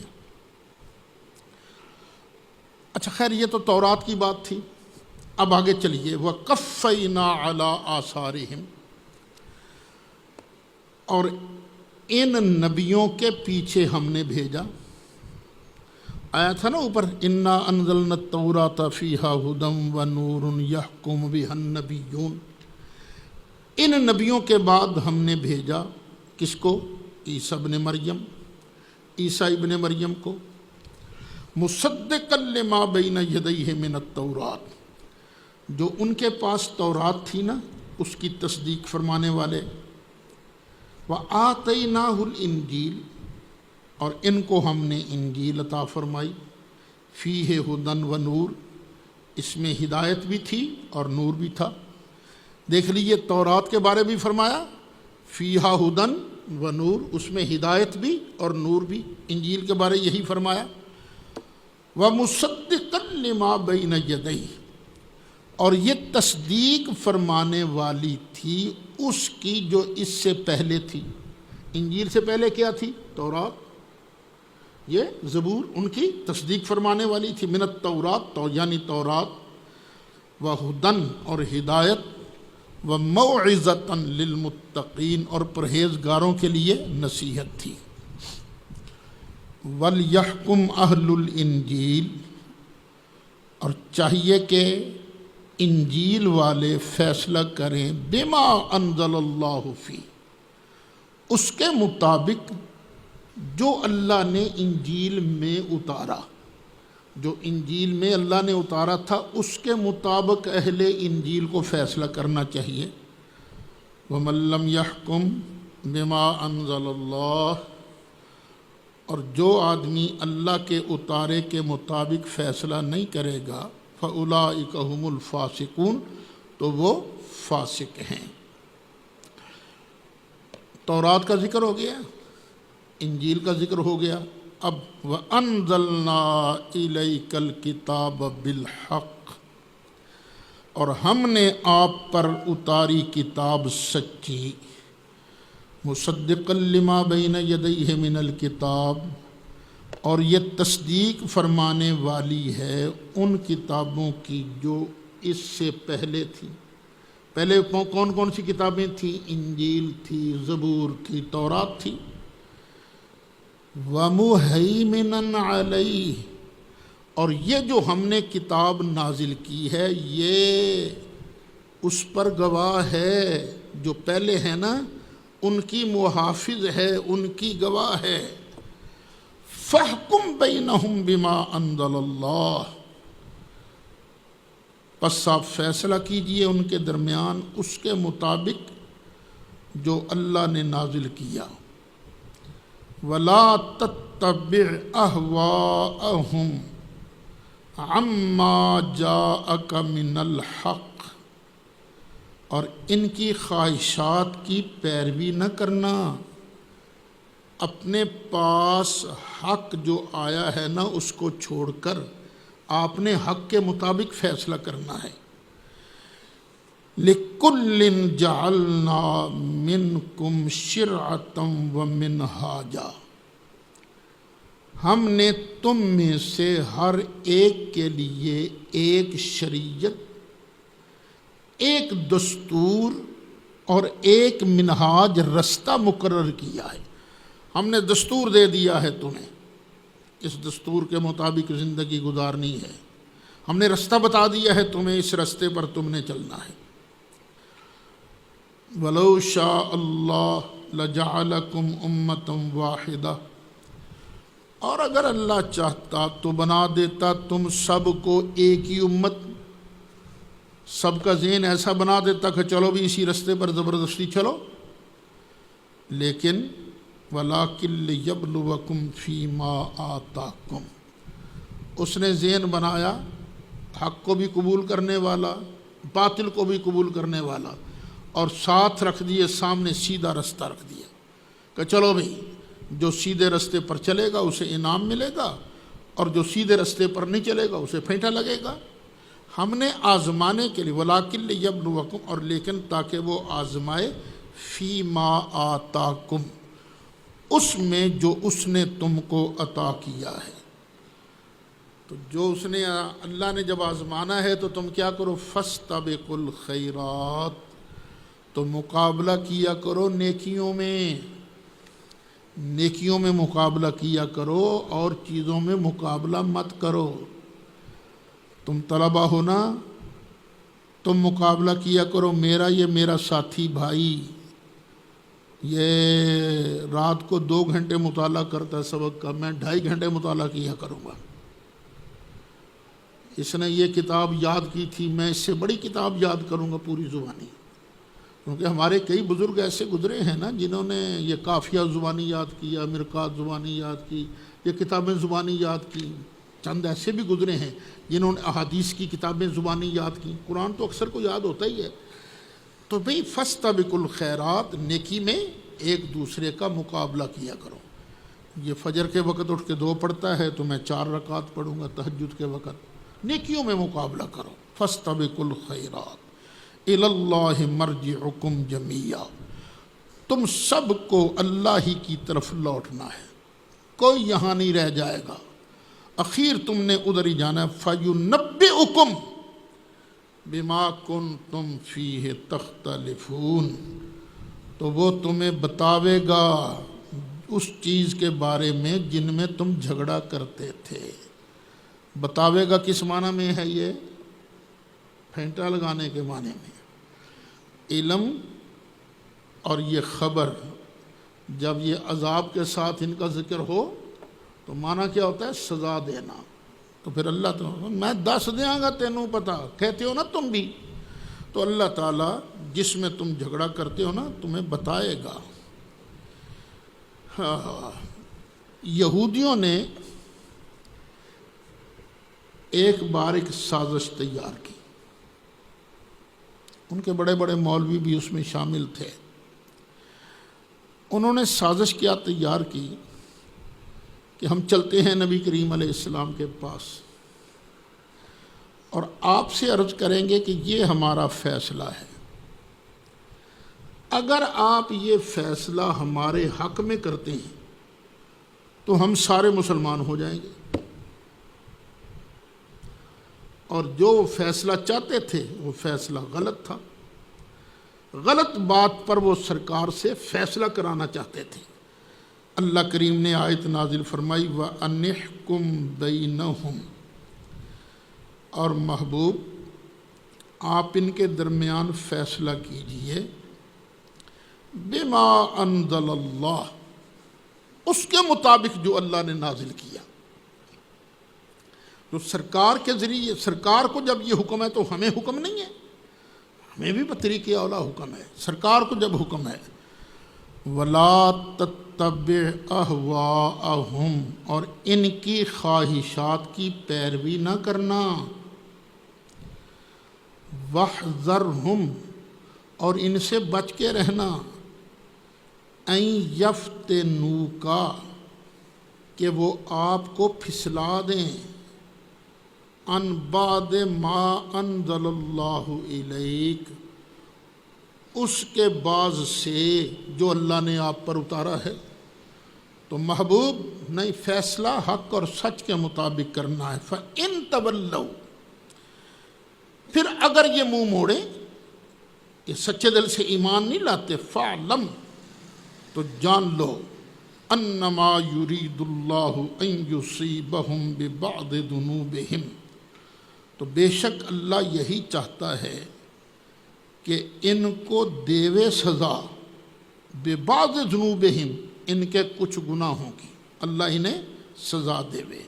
اچھا خیر، یہ تو تورات کی بات تھی۔ اب آگے چلیے، وَقَفَّيْنَا عَلَىٰ آثَارِهِمْ، اور ان نبیوں کے پیچھے ہم نے بھیجا۔ آیا تھا نا اوپر، اِنَّا أَنزَلْنَا التَّوْرَاةَ فِيهَا هُدًى وَنُورٌ يَحْكُمُ بِهَا النَّبِيُّونَ، ان نبیوں کے بعد ہم نے بھیجا کس کو؟ عیسیٰ ابن مریم، عیسیٰ ابن مریم کو، مُصَدِّقًا لِمَا بَيْنَ يَدَيْهِ مِنَ التَّوْرَاةِ، جو ان کے پاس تورات تھی نا اس کی تصدیق فرمانے والے، وَآتَيْنَاهُ الْإِنْجِيلَ، اور ان کو ہم نے انجیل عطا فرمائی، فیہ ہدن و نور، اس میں ہدایت بھی تھی اور نور بھی تھا۔ دیکھ لیجیے، تورات کے بارے بھی فرمایا فیہا ہدن و نور، اس میں ہدایت بھی اور نور بھی۔ انجیل کے بارے یہی فرمایا، وَمُصَدِّقًا لِمَا بَيْنَ يَدَيْهِ، اور یہ تصدیق فرمانے والی تھی اس کی جو اس سے پہلے تھی۔ انجیل سے پہلے کیا تھی؟ تورات، یہ زبور ان کی تصدیق فرمانے والی تھی۔ من التورات، یعنی تورات، وہدن اور ہدایت، وموعظۃ للمتقین اور پرہیزگاروں کے لیے نصیحت تھی۔ وَلْيَحْكُمْ أَهْلُ الْإِنْجِيلِ، اور چاہیے کہ انجیل والے فیصلہ کریں، بما انزل اللہ فی، اس کے مطابق جو اللہ نے انجیل میں اتارا، جو انجیل میں اللہ نے اتارا تھا اس کے مطابق اہل انجیل کو فیصلہ کرنا چاہیے۔ وَمَن لَّمْ يَحْكُمْ بِمَا أَنزَلَ اللَّهُ، اور جو آدمی اللہ کے اتارے کے مطابق فیصلہ نہیں کرے گا، فَأُولَٰئِكَ هُمُ الْفَاسِقُونَ، تو وہ فاسق ہیں۔ تورات کا ذکر ہو گیا، انجیل کا ذکر ہو گیا، اب وَأَنزَلْنَا إِلَيْكَ الْكِتَابَ بِالْحَقِّ، اور ہم نے آپ پر اتاری کتاب سچی، مُصَدِّقًا لِمَا بَيْنَ يَدَيْهِ مِنَ الْكِتَابِ، اور یہ تصدیق فرمانے والی ہے ان کتابوں کی جو اس سے پہلے تھی۔ پہلے کون کون سی کتابیں تھیں؟ انجیل تھی، زبور تھی، تورات تھی۔ وَمُهَيْمِنًا عَلَيْهِ، اور یہ جو ہم نے کتاب نازل کی ہے یہ اس پر گواہ ہے، جو پہلے ہے نا ان کی محافظ ہے، ان کی گواہ ہے۔ فَاحْكُم بَيْنَهُم بِمَا أَنزَلَ اللَّهُ، پس آپ فیصلہ کیجئے ان کے درمیان اس کے مطابق جو اللہ نے نازل کیا۔ وَلَا تَتَّبِعْ أَهْوَاءَهُمْ عَمَّا جَاءَكَ مِنَ الْحَقِّ، اور ان کی خواہشات کی پیروی نہ کرنا، اپنے پاس حق جو آیا ہے نا اس کو چھوڑ کر آپ نے حق کے مطابق فیصلہ کرنا ہے۔ لِكُلٍّ جَعَلْنَا مِنْكُمْ شِرْعَةً وَمِنْهَاجًا، ہم نے تم میں سے ہر ایک کے لیے ایک شریعت، ایک دستور اور ایک منہاج رستہ مقرر کیا ہے۔ ہم نے دستور دے دیا ہے تمہیں، اس دستور کے مطابق زندگی گزارنی ہے۔ ہم نے رستہ بتا دیا ہے تمہیں، اس رستے پر تم نے چلنا ہے۔ وَلَوْ شَاءَ اللَّهُ لَجَعَلَكُمْ أُمَّةً وَاحِدَةً، اور اگر اللہ چاہتا تو بنا دیتا تم سب کو ایک ہی امت، سب کا ذہن ایسا بنا دیتا کہ چلو بھی اسی رستے پر زبردستی چلو، لیکن وَلَٰكِن لِيَبْلُوَكُمْ فِي مَا آتَاكُمْ، اس نے ذہن بنایا حق کو بھی قبول کرنے والا، باطل کو بھی قبول کرنے والا، اور ساتھ رکھ دیے سامنے سیدھا رستہ رکھ دیا کہ چلو بھئی جو سیدھے رستے پر چلے گا اسے انعام ملے گا، اور جو سیدھے رستے پر نہیں چلے گا اسے پھینٹا لگے گا۔ ہم نے آزمانے کے لیے وَلَٰكِن لِيَبْلُوَكُمْ، اور لیکن تاکہ وہ آزمائے فی ما آتاکم، اس میں جو اس نے تم کو عطا کیا ہے۔ تو جو اس نے اللہ نے جب آزمانا ہے تو تم کیا کرو؟ فَاسْتَبِقُوا الْخَيْرَاتِ، تو مقابلہ کیا کرو نیکیوں میں، نیکیوں میں مقابلہ کیا کرو اور چیزوں میں مقابلہ مت کرو۔ تم طلبہ ہو نا، تم مقابلہ کیا کرو، یہ میرا ساتھی بھائی یہ رات کو 2 گھنٹے مطالعہ کرتا ہے سبق کا، میں 2.5 گھنٹے مطالعہ کیا کروں گا۔ اس نے یہ کتاب یاد کی تھی، میں اس سے بڑی کتاب یاد کروں گا پوری زبانی۔ کیونکہ ہمارے کئی بزرگ ایسے گزرے ہیں نا جنہوں نے یہ قافیہ زبانی یاد کیا، مرقات زبانی یاد کی، یہ کتابیں زبانی یاد کی۔ چند ایسے بھی گزرے ہیں جنہوں نے احادیث کی کتابیں زبانی یاد کی۔ قرآن تو اکثر کو یاد ہوتا ہی ہے۔ تو بھئی فَاسْتَبِقُوا الْخَيْرَاتِ، نیکی میں ایک دوسرے کا مقابلہ کیا کرو۔ یہ فجر کے وقت اٹھ کے 2 پڑھتا ہے تو میں 4 رکعت پڑھوں گا تہجد کے وقت۔ نیکیوں میں مقابلہ کرو۔ فَاسْتَبِقُوا الْخَيْرَاتِ إِلَى اللَّهِ مَرْجِعُكُمْ جَمِيعًا، تم سب کو اللہ ہی کی طرف لوٹنا ہے، کوئی یہاں نہیں رہ جائے گا، اخیر تم نے ادھر ہی جانا ہے۔ فَيُنَبِّئُكُمْ بِمَا كُنْتُمْ فِيهِ تَخْتَلِفُونَ، تو وہ تمہیں بتاوے گا اس چیز کے بارے میں جن میں تم جھگڑا کرتے تھے۔ بتاوے گا کس معنی میں ہے؟ یہ پھینٹا لگانے کے معنی میں۔ علم اور یہ خبر جب یہ عذاب کے ساتھ ان کا ذکر ہو تو معنی کیا ہوتا ہے؟ سزا دینا۔ تو پھر اللہ تعالیٰ میں دس دیاں گا تینوں پتہ، کہتے ہو نا تم بھی، تو اللہ تعالیٰ جس میں تم جھگڑا کرتے ہو نا تمہیں بتائے گا۔ یہودیوں نے ایک بار ایک سازش تیار کی، ان کے بڑے بڑے مولوی بھی اس میں شامل تھے۔ انہوں نے سازش کیا تیار کی کہ ہم چلتے ہیں نبی کریم علیہ السلام کے پاس اور آپ سے عرض کریں گے کہ یہ ہمارا فیصلہ ہے، اگر آپ یہ فیصلہ ہمارے حق میں کرتے ہیں تو ہم سارے مسلمان ہو جائیں گے، اور جو فیصلہ چاہتے تھے وہ فیصلہ غلط تھا، غلط بات پر وہ سرکار سے فیصلہ کرانا چاہتے تھے۔ اللہ کریم نے آیت نازل فرمائی وَأَنِحْكُمْ بَيْنَهُمْ، اور محبوب آپ ان کے درمیان فیصلہ کیجئے بِمَا أَنزَلَ اللَّهُ، اس کے مطابق جو اللہ نے نازل کیا۔ تو سرکار کے ذریعے، سرکار کو جب یہ حکم ہے تو ہمیں حکم نہیں ہے، ہمیں بھی بطریق اولا حکم ہے۔ سرکار کو جب حکم ہے وَلَا تَتَّبِعْ أَهْوَاءَهُمْ، اور ان کی خواہشات کی پیروی نہ کرنا، وَاحْذَرْهُمْ، اور ان سے بچ کے رہنا، أَن يَفْتِنُوكَ، کہ وہ آپ کو پھسلا دیں، عن بعد ما انزل اللہ الیک، اس کے بعض سے جو اللہ نے آپ پر اتارا ہے۔ تو محبوب نہیں، فیصلہ حق اور سچ کے مطابق کرنا ہے۔ فَإِن تَوَلَّوْا، پھر اگر یہ منہ موڑے، یہ سچے دل سے ایمان نہیں لاتے، فَعْلَمْ، تو جان لو، انما یرید اللہ ان یصیبہم ببعض ذنوبہم، تو بے شک اللہ یہی چاہتا ہے کہ ان کو دیوے سزا، ببعض ذنوبہم، ان کے کچھ گناہوں کی اللہ انہیں سزا دیوے۔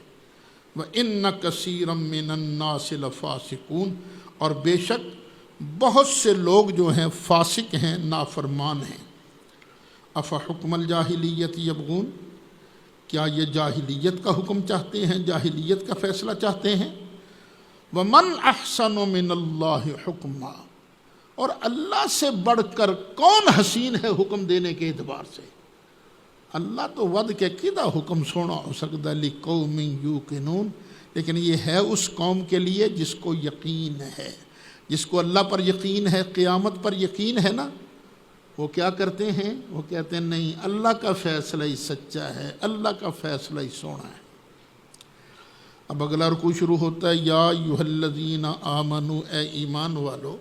وَإِنَّ كَثِيرًا مِّنَ النَّاسِ لَفَاسِقُونَ، اور بے شک بہت سے لوگ جو ہیں فاسق ہیں، نافرمان ہیں۔ افحکم الجاہلیت یبغون، کیا یہ جاہلیت کا حکم چاہتے ہیں، جاہلیت کا فیصلہ چاہتے ہیں؟ ومن احسن من اللہ حکما، اور اللہ سے بڑھ کر کون حسین ہے حکم دینے کے اعتبار سے؟ اللہ تو ود کے کدا حکم سونا ہو سکتا لقوم یوقنون، لیکن یہ ہے اس قوم کے لیے جس کو یقین ہے، جس کو اللہ پر یقین ہے، قیامت پر یقین ہے نا، وہ کیا کرتے ہیں؟ وہ کہتے ہیں نہیں، اللہ کا فیصلہ ہی سچا ہے، اللہ کا فیصلہ ہی سونا ہے۔ اب اگلا رکوع شروع ہوتا ہے، یا ایھا الذین آمنوا، اے ایمان والو،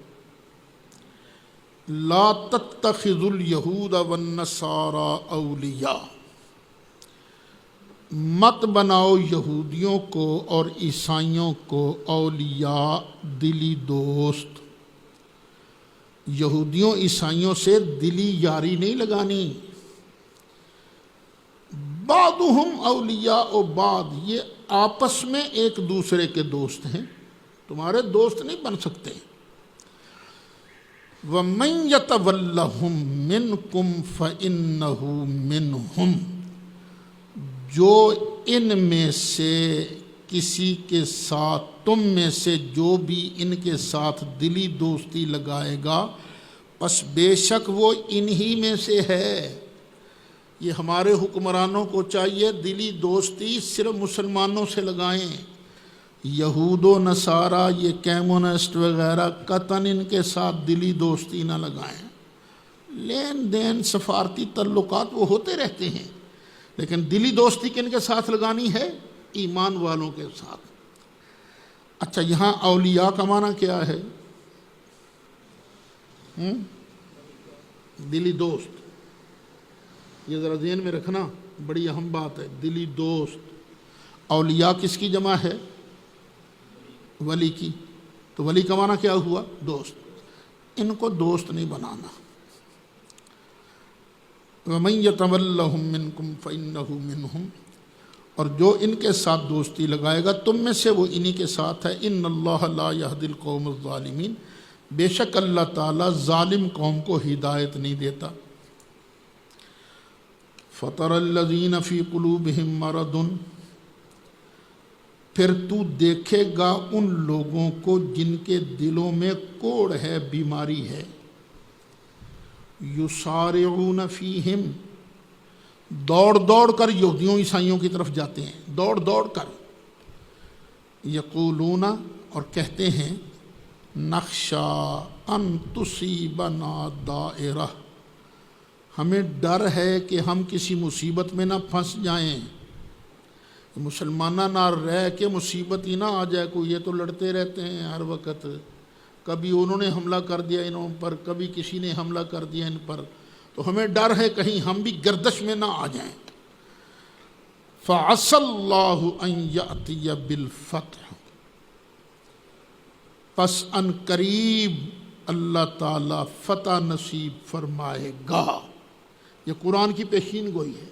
لا تتخذوا الیہود والنصارى اولیاء، مت بناؤ یہودیوں کو اور عیسائیوں کو اولیاء، دلی دوست۔ یہودیوں عیسائیوں سے دلی یاری نہیں لگانی۔ بعضهم اولیاء بعض، یہ آپس میں ایک دوسرے کے دوست ہیں، تمہارے دوست نہیں بن سکتے۔ وَمَن يَتَوَلَّهُم مِّنكُمْ فَإِنَّهُ مِنْهُمْ، جو ان میں سے کسی کے ساتھ، تم میں سے جو بھی ان کے ساتھ دلی دوستی لگائے گا، پس بے شک وہ انہی میں سے ہے۔ یہ ہمارے حکمرانوں کو چاہیے دلی دوستی صرف مسلمانوں سے لگائیں، یہود و نصارہ، یہ کیمونسٹ وغیرہ قطعاً ان کے ساتھ دلی دوستی نہ لگائیں۔ لین دین، سفارتی تعلقات وہ ہوتے رہتے ہیں، لیکن دلی دوستی کن کے ساتھ لگانی ہے؟ ایمان والوں کے ساتھ۔ اچھا، یہاں اولیاء کا معنی کیا ہے؟ دلی دوست، یہ ذرا ذہن میں رکھنا، بڑی اہم بات ہے۔ دلی دوست، اولیاء کس کی جمع ہے؟ ولی کی۔ تو ولی کا معنی کیا ہوا؟ دوست۔ ان کو دوست نہیں بنانا۔ وَمَن يَتَوَلَّهُم مِّنكُمْ فَإِنَّهُ مِنْهُمْ، اور جو ان کے ساتھ دوستی لگائے گا تم میں سے، وہ انہی کے ساتھ ہے۔ إِنَّ اللَّهَ لَا يَهْدِي الْقَوْمَ الظَّالِمِينَ، بے شک اللہ تعالیٰ ظالم قوم کو ہدایت نہیں دیتا۔ فَتَرَى الَّذِينَ فِي قُلُوبِهِم مَّرَضٌ، پھر تو دیکھے گا ان لوگوں کو جن کے دلوں میں کوڑ ہے، بیماری ہے۔ یسارعون فیہم، دوڑ دوڑ کر یہودیوں عیسائیوں کی طرف جاتے ہیں، دوڑ دوڑ کر۔ یقولون، اور کہتے ہیں، نخشا ان تصیبنا دائرہ، ہمیں ڈر ہے کہ ہم کسی مصیبت میں نہ پھنس جائیں، مسلمانہ نہ رہ کے مصیبت ہی نہ آ جائے کوئی۔ یہ تو لڑتے رہتے ہیں ہر وقت، کبھی انہوں نے حملہ کر دیا انہوں پر، کبھی کسی نے حملہ کر دیا ان پر، تو ہمیں ڈر ہے کہیں ہم بھی گردش میں نہ آ جائیں۔ فَعَسَى اللَّهُ أَن يَأْتِيَ بِالْفَتْحِ، پس ان قریب اللہ تعالیٰ فتح نصیب فرمائے گا۔ یہ قرآن کی پیشین گوئی ہے۔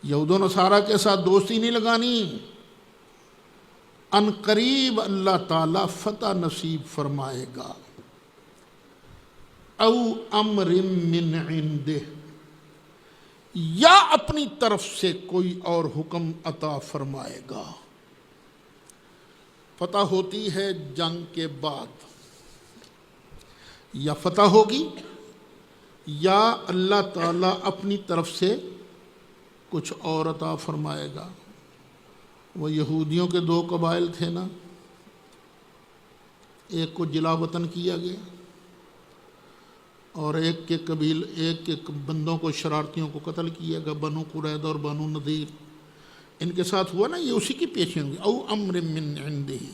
یہود و نصارہ کے ساتھ دوستی نہیں لگانی، ان قریب اللہ تعالیٰ فتح نصیب فرمائے گا۔ او امر من عنده، یا اپنی طرف سے کوئی اور حکم عطا فرمائے گا۔ فتح ہوتی ہے جنگ کے بعد، یا فتح ہوگی یا اللہ تعالیٰ اپنی طرف سے کچھ اور عطا فرمائے گا۔ وہ یہودیوں کے دو قبائل تھے نا، ایک کو جلا وطن کیا گیا اور ایک کے بندوں کو، شرارتیوں کو قتل کیا گیا، بنو قریظہ اور بنو نذیر۔ ان کے ساتھ ہوا نا، یہ اسی کی پیشین ہوئی۔ او امر من عنده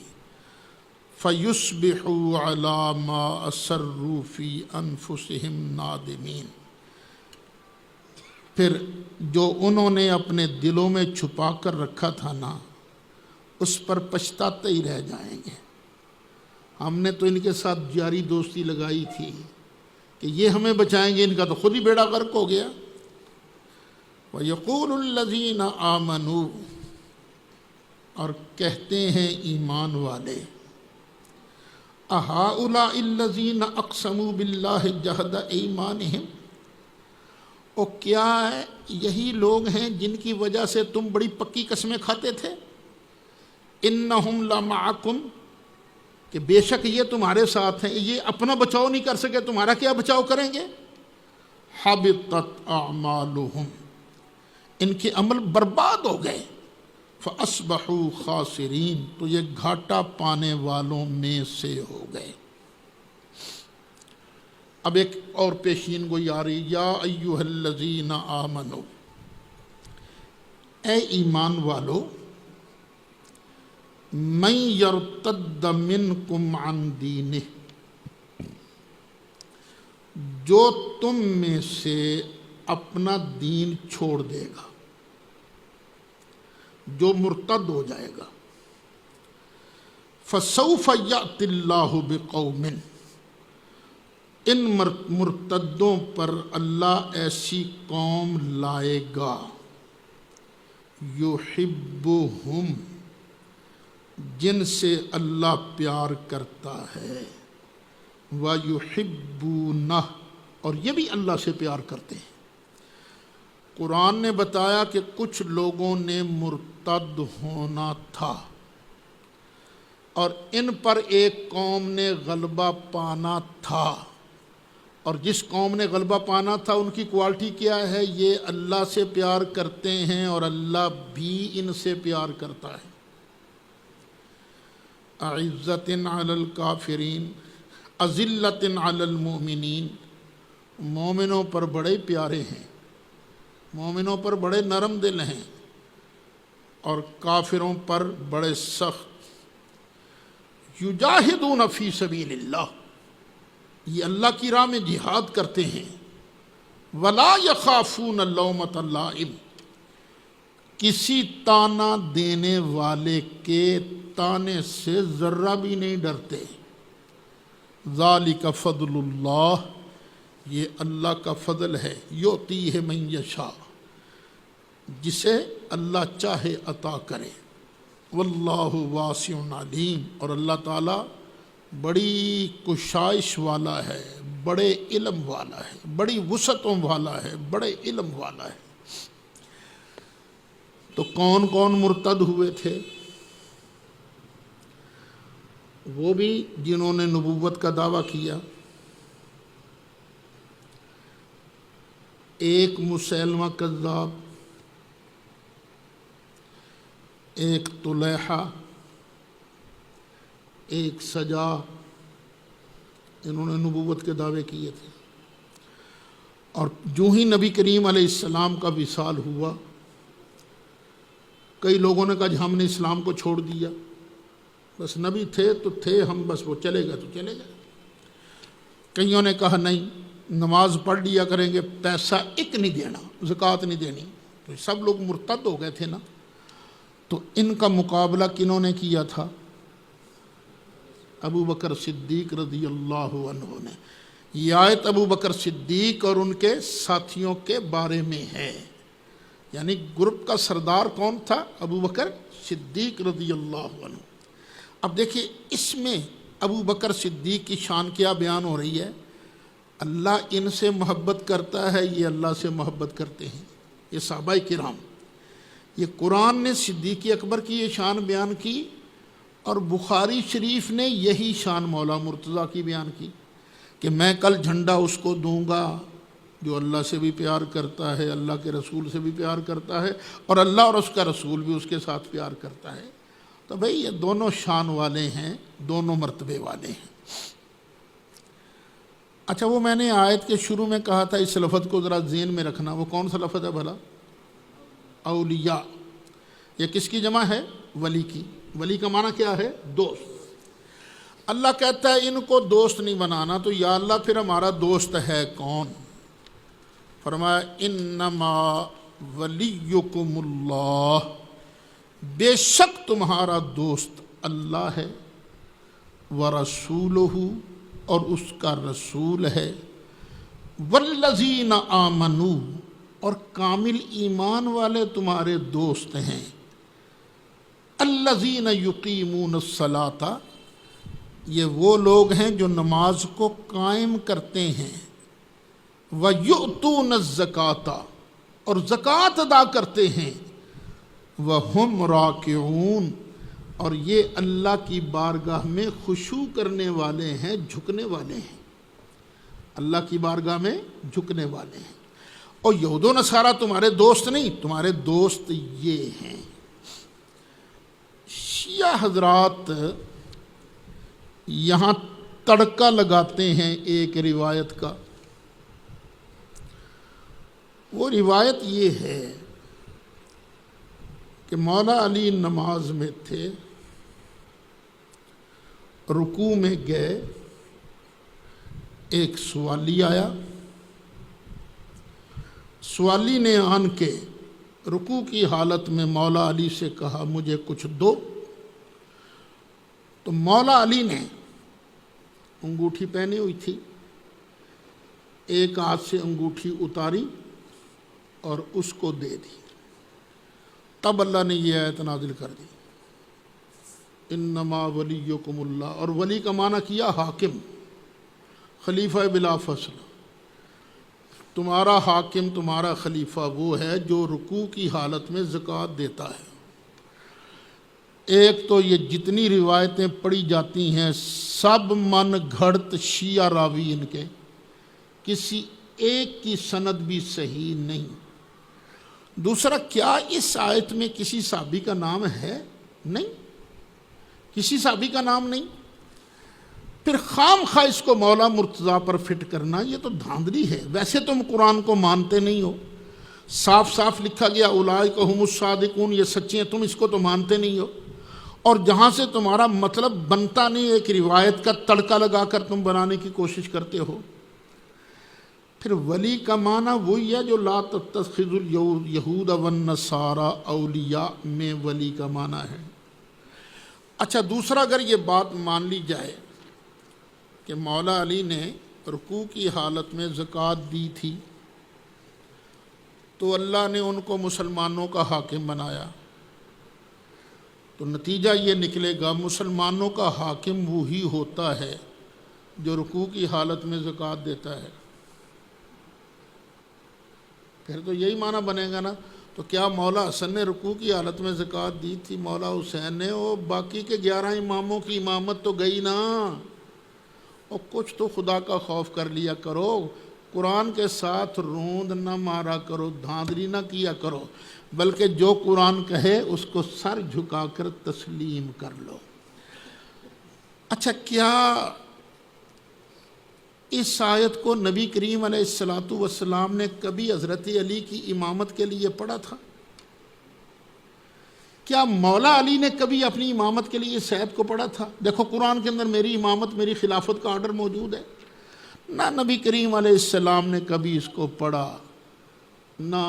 فیصبحوا علی ما اسروا فی انفسہم نادمین، پھر جو انہوں نے اپنے دلوں میں چھپا کر رکھا تھا نا، اس پر پچھتاتے ہی رہ جائیں گے۔ ہم نے تو ان کے ساتھ جاری دوستی لگائی تھی کہ یہ ہمیں بچائیں گے، ان کا تو خود ہی بیڑا غرق ہو گیا۔ وَيَقُولُ الَّذِينَ آمَنُوا، اور کہتے ہیں ایمان والے، اہؤلاء الذین اقسموا باللہ جہد ایمانہم، اور کیا یہی لوگ ہیں جن کی وجہ سے تم بڑی پکی قسمیں کھاتے تھے؟ انہم لمعکم، کہ بے شک یہ تمہارے ساتھ ہیں، یہ اپنا بچاؤ نہیں کر سکے، تمہارا کیا بچاؤ کریں گے؟ حبطت اعمالہم، ان کے عمل برباد ہو گئے، فاصبحوا خاسرین، تو یہ گھاٹا پانے والوں میں سے ہو گئے۔ اب ایک اور پیشین گوئی آ رہی، یا ایھا الذین آمنوا، اے ایمان والو، من یرتد منکم عن دینہ، جو تم میں سے اپنا دین چھوڑ دے گا، جو مرتد ہو جائے گا، فسوف یأتی اللہ بقوم، ان مرتدوں پر اللہ ایسی قوم لائے گا، یحبہم، جن سے اللہ پیار کرتا ہے، وَيُحِبُّونَهُ، اور یہ بھی اللہ سے پیار کرتے ہیں۔ قرآن نے بتایا کہ کچھ لوگوں نے مرتد ہونا تھا، اور ان پر ایک قوم نے غلبہ پانا تھا، اور جس قوم نے غلبہ پانا تھا ان کی کوالٹی کیا ہے؟ یہ اللہ سے پیار کرتے ہیں اور اللہ بھی ان سے پیار کرتا ہے۔ اعزۃ علی الکافرین اذلۃ علی المؤمنین، مومنوں پر بڑے پیارے ہیں، مومنوں پر بڑے نرم دل ہیں، اور کافروں پر بڑے سخت۔ یجاہدون فی سبیل اللہ، یہ اللہ کی راہ میں جہاد کرتے ہیں۔ ولا یخافون لومۃ لائم، کسی تانا دینے والے کے تانے سے ذرہ بھی نہیں ڈرتے۔ ذالک فضل اللہ، یہ اللہ کا فضل ہے، یؤتیہ من یشاء، جسے اللہ چاہے عطا کرے۔ واللہ واسع علیم، اور اللہ تعالیٰ بڑی کشائش والا ہے، بڑے علم والا ہے، بڑی وسعتوں والا ہے، بڑے علم والا ہے۔ تو کون کون مرتد ہوئے تھے؟ وہ بھی جنہوں نے نبوت کا دعویٰ کیا، ایک مسیلمہ کذاب، ایک طلیحہ، ایک سجا، انہوں نے نبوت کے دعوے کیے تھے۔ اور جو ہی نبی کریم علیہ السلام کا وصال ہوا، کئی لوگوں نے کہا جی ہم نے اسلام کو چھوڑ دیا، بس نبی تھے تو تھے ہم، بس وہ چلے گئے تو چلے گئے۔ کئیوں نے کہا نہیں، نماز پڑھ لیا کریں گے، پیسہ ایک نہیں دینا، زکوٰۃ نہیں دینی، تو سب لوگ مرتد ہو گئے تھے نا۔ تو ان کا مقابلہ کنہوں نے کیا تھا؟ ابو بکر صدیق رضی اللہ عنہ نے۔ یہ آیت ابو بکر صدیق اور ان کے ساتھیوں کے بارے میں ہے، یعنی گروپ کا سردار کون تھا؟ ابو بکر صدیق رضی اللہ عنہ۔ اب دیکھیے اس میں ابو بکر صدیق کی شان کیا بیان ہو رہی ہے؟ اللہ ان سے محبت کرتا ہے، یہ اللہ سے محبت کرتے ہیں، یہ صحابہ کرام۔ یہ قرآن نے صدیق اکبر کی یہ شان بیان کی، اور بخاری شریف نے یہی شان مولا مرتضیٰ کی بیان کی کہ میں کل جھنڈا اس کو دوں گا جو اللہ سے بھی پیار کرتا ہے، اللہ کے رسول سے بھی پیار کرتا ہے، اور اللہ اور اس کا رسول بھی اس کے ساتھ پیار کرتا ہے۔ تو بھئی یہ دونوں شان والے ہیں، دونوں مرتبے والے ہیں۔ اچھا، وہ میں نے آیت کے شروع میں کہا تھا، اس لفظ کو ذرا ذہن میں رکھنا، وہ کون سا لفظ ہے بھلا؟ اولیاء۔ یہ کس کی جمع ہے؟ ولی کی۔ ولی کا معنی کیا ہے؟ دوست۔ اللہ کہتا ہے ان کو دوست نہیں بنانا، تو یا اللہ پھر ہمارا دوست ہے کون؟ فرمایا انما ولیکم اللہ، بے شک تمہارا دوست اللہ ہے، ورسولہ، اور اس کا رسول ہے، والذین آمنوا، اور کامل ایمان والے تمہارے دوست ہیں، الذین یقیمون الصلاۃ، یہ وہ لوگ ہیں جو نماز کو قائم کرتے ہیں، وَيُؤْتُونَ الزَّكَاةَ اور زکوٰۃ ادا کرتے ہیں، وَهُمْ رَاكِعُونَ اور یہ اللہ کی بارگاہ میں خشوع کرنے والے ہیں، جھکنے والے ہیں، اللہ کی بارگاہ میں جھکنے والے ہیں۔ اور یہود و نصارہ تمہارے دوست نہیں، تمہارے دوست یہ ہیں۔ شیعہ حضرات یہاں تڑکا لگاتے ہیں ایک روایت کا۔ وہ روایت یہ ہے کہ مولا علی نماز میں تھے، رکوع میں گئے، ایک سوالی آیا، سوالی نے آن کے رکوع کی حالت میں مولا علی سے کہا مجھے کچھ دو، تو مولا علی نے انگوٹھی پہنی ہوئی تھی، ایک ہاتھ سے انگوٹھی اتاری اور اس کو دے دی۔ تب اللہ نے یہ آیت نازل کر دی، انما ولیکم اللہ، اور ولی کا معنی کیا حاکم، خلیفہ بلا فصل۔ تمہارا حاکم، تمہارا خلیفہ وہ ہے جو رکوع کی حالت میں زکوٰۃ دیتا ہے۔ ایک تو یہ جتنی روایتیں پڑھی جاتی ہیں سب من گھڑت شیعہ راوی ان کے، کسی ایک کی سند بھی صحیح نہیں۔ دوسرا، کیا اس آیت میں کسی صحابی کا نام ہے؟ نہیں، کسی صحابی کا نام نہیں۔ پھر خام خواہ اس کو مولا مرتضیٰ پر فٹ کرنا، یہ تو دھاندلی ہے۔ ویسے تم قرآن کو مانتے نہیں ہو، صاف صاف لکھا گیا اولئک ھم الصادقون، یہ سچے ہیں، تم اس کو تو مانتے نہیں ہو، اور جہاں سے تمہارا مطلب بنتا نہیں، ایک روایت کا تڑکا لگا کر تم بنانے کی کوشش کرتے ہو۔ پھر ولی کا معنی وہی ہے جو لا تتخذوا الیہود والنصارى اولیاء میں ولی کا معنی ہے۔ اچھا، دوسرا اگر یہ بات مان لی جائے کہ مولا علی نے رکوع کی حالت میں زکوٰۃ دی تھی تو اللہ نے ان کو مسلمانوں کا حاکم بنایا، تو نتیجہ یہ نکلے گا مسلمانوں کا حاکم وہی ہوتا ہے جو رکوع کی حالت میں زکوٰۃ دیتا ہے۔ پھر تو یہی معنی بنے گا نا، تو کیا مولا حسن نے رکوع کی حالت میں زکوٰۃ دی تھی؟ مولا حسین نے؟ وہ باقی کے 11 اماموں کی امامت تو گئی نا۔ اور کچھ تو خدا کا خوف کر لیا کرو، قرآن کے ساتھ روند نہ مارا کرو، دھاندلی نہ کیا کرو، بلکہ جو قرآن کہے اس کو سر جھکا کر تسلیم کر لو۔ اچھا، کیا اس آیت کو نبی کریم علیہ السلام نے کبھی حضرت علی کی امامت کے لیے پڑھا تھا؟ کیا مولا علی نے کبھی اپنی امامت کے لیے اس آیت کو پڑھا تھا؟ دیکھو قرآن کے اندر میری امامت، میری خلافت کا آرڈر موجود ہے۔ نہ نبی کریم علیہ السلام نے کبھی اس کو پڑھا، نہ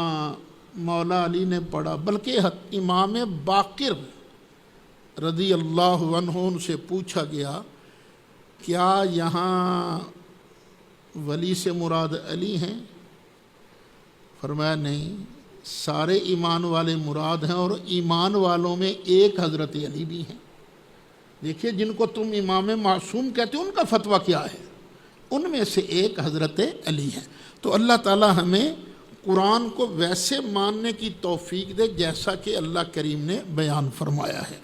مولا علی نے پڑھا، بلکہ امام باقر رضی اللہ عنہ سے پوچھا گیا کیا یہاں ولی سے مراد علی ہیں؟ فرمایا نہیں، سارے ایمان والے مراد ہیں، اور ایمان والوں میں ایک حضرت علی بھی ہیں۔ دیکھیے، جن کو تم امام معصوم کہتے ہو ان کا فتویٰ کیا ہے، ان میں سے ایک حضرت علی ہے۔ تو اللہ تعالی ہمیں قرآن کو ویسے ماننے کی توفیق دے جیسا کہ اللہ کریم نے بیان فرمایا ہے۔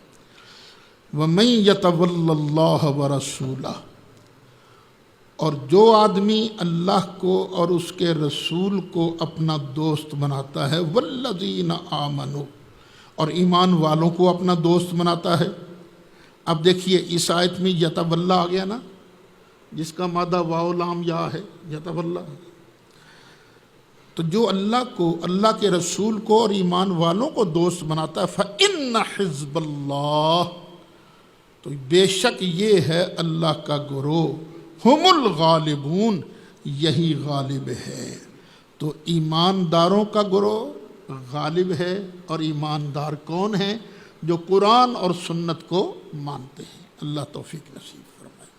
وَمَن يَتَوَلَّ اللَّهَ وَرَسُولَهُ اور جو آدمی اللہ کو اور اس کے رسول کو اپنا دوست بناتا ہے، وَالَّذِينَ آمَنُوا اور ایمان والوں کو اپنا دوست بناتا ہے۔ اب دیکھیے اس آیت میں یتولا آ گیا نا، جس کا مادہ واو لام یا ہے، یتولا۔ تو جو اللہ کو، اللہ کے رسول کو اور ایمان والوں کو دوست بناتا ہے، فَإِنَّ حِزْبَ اللَّهِ تو بے شک یہ ہے اللہ کا گروہ، ہم الغالبون یہی غالب ہے۔ تو ایمانداروں کا گروہ غالب ہے، اور ایماندار کون ہیں؟ جو قرآن اور سنت کو مانتے ہیں۔ اللہ توفیق نصیب فرمائے۔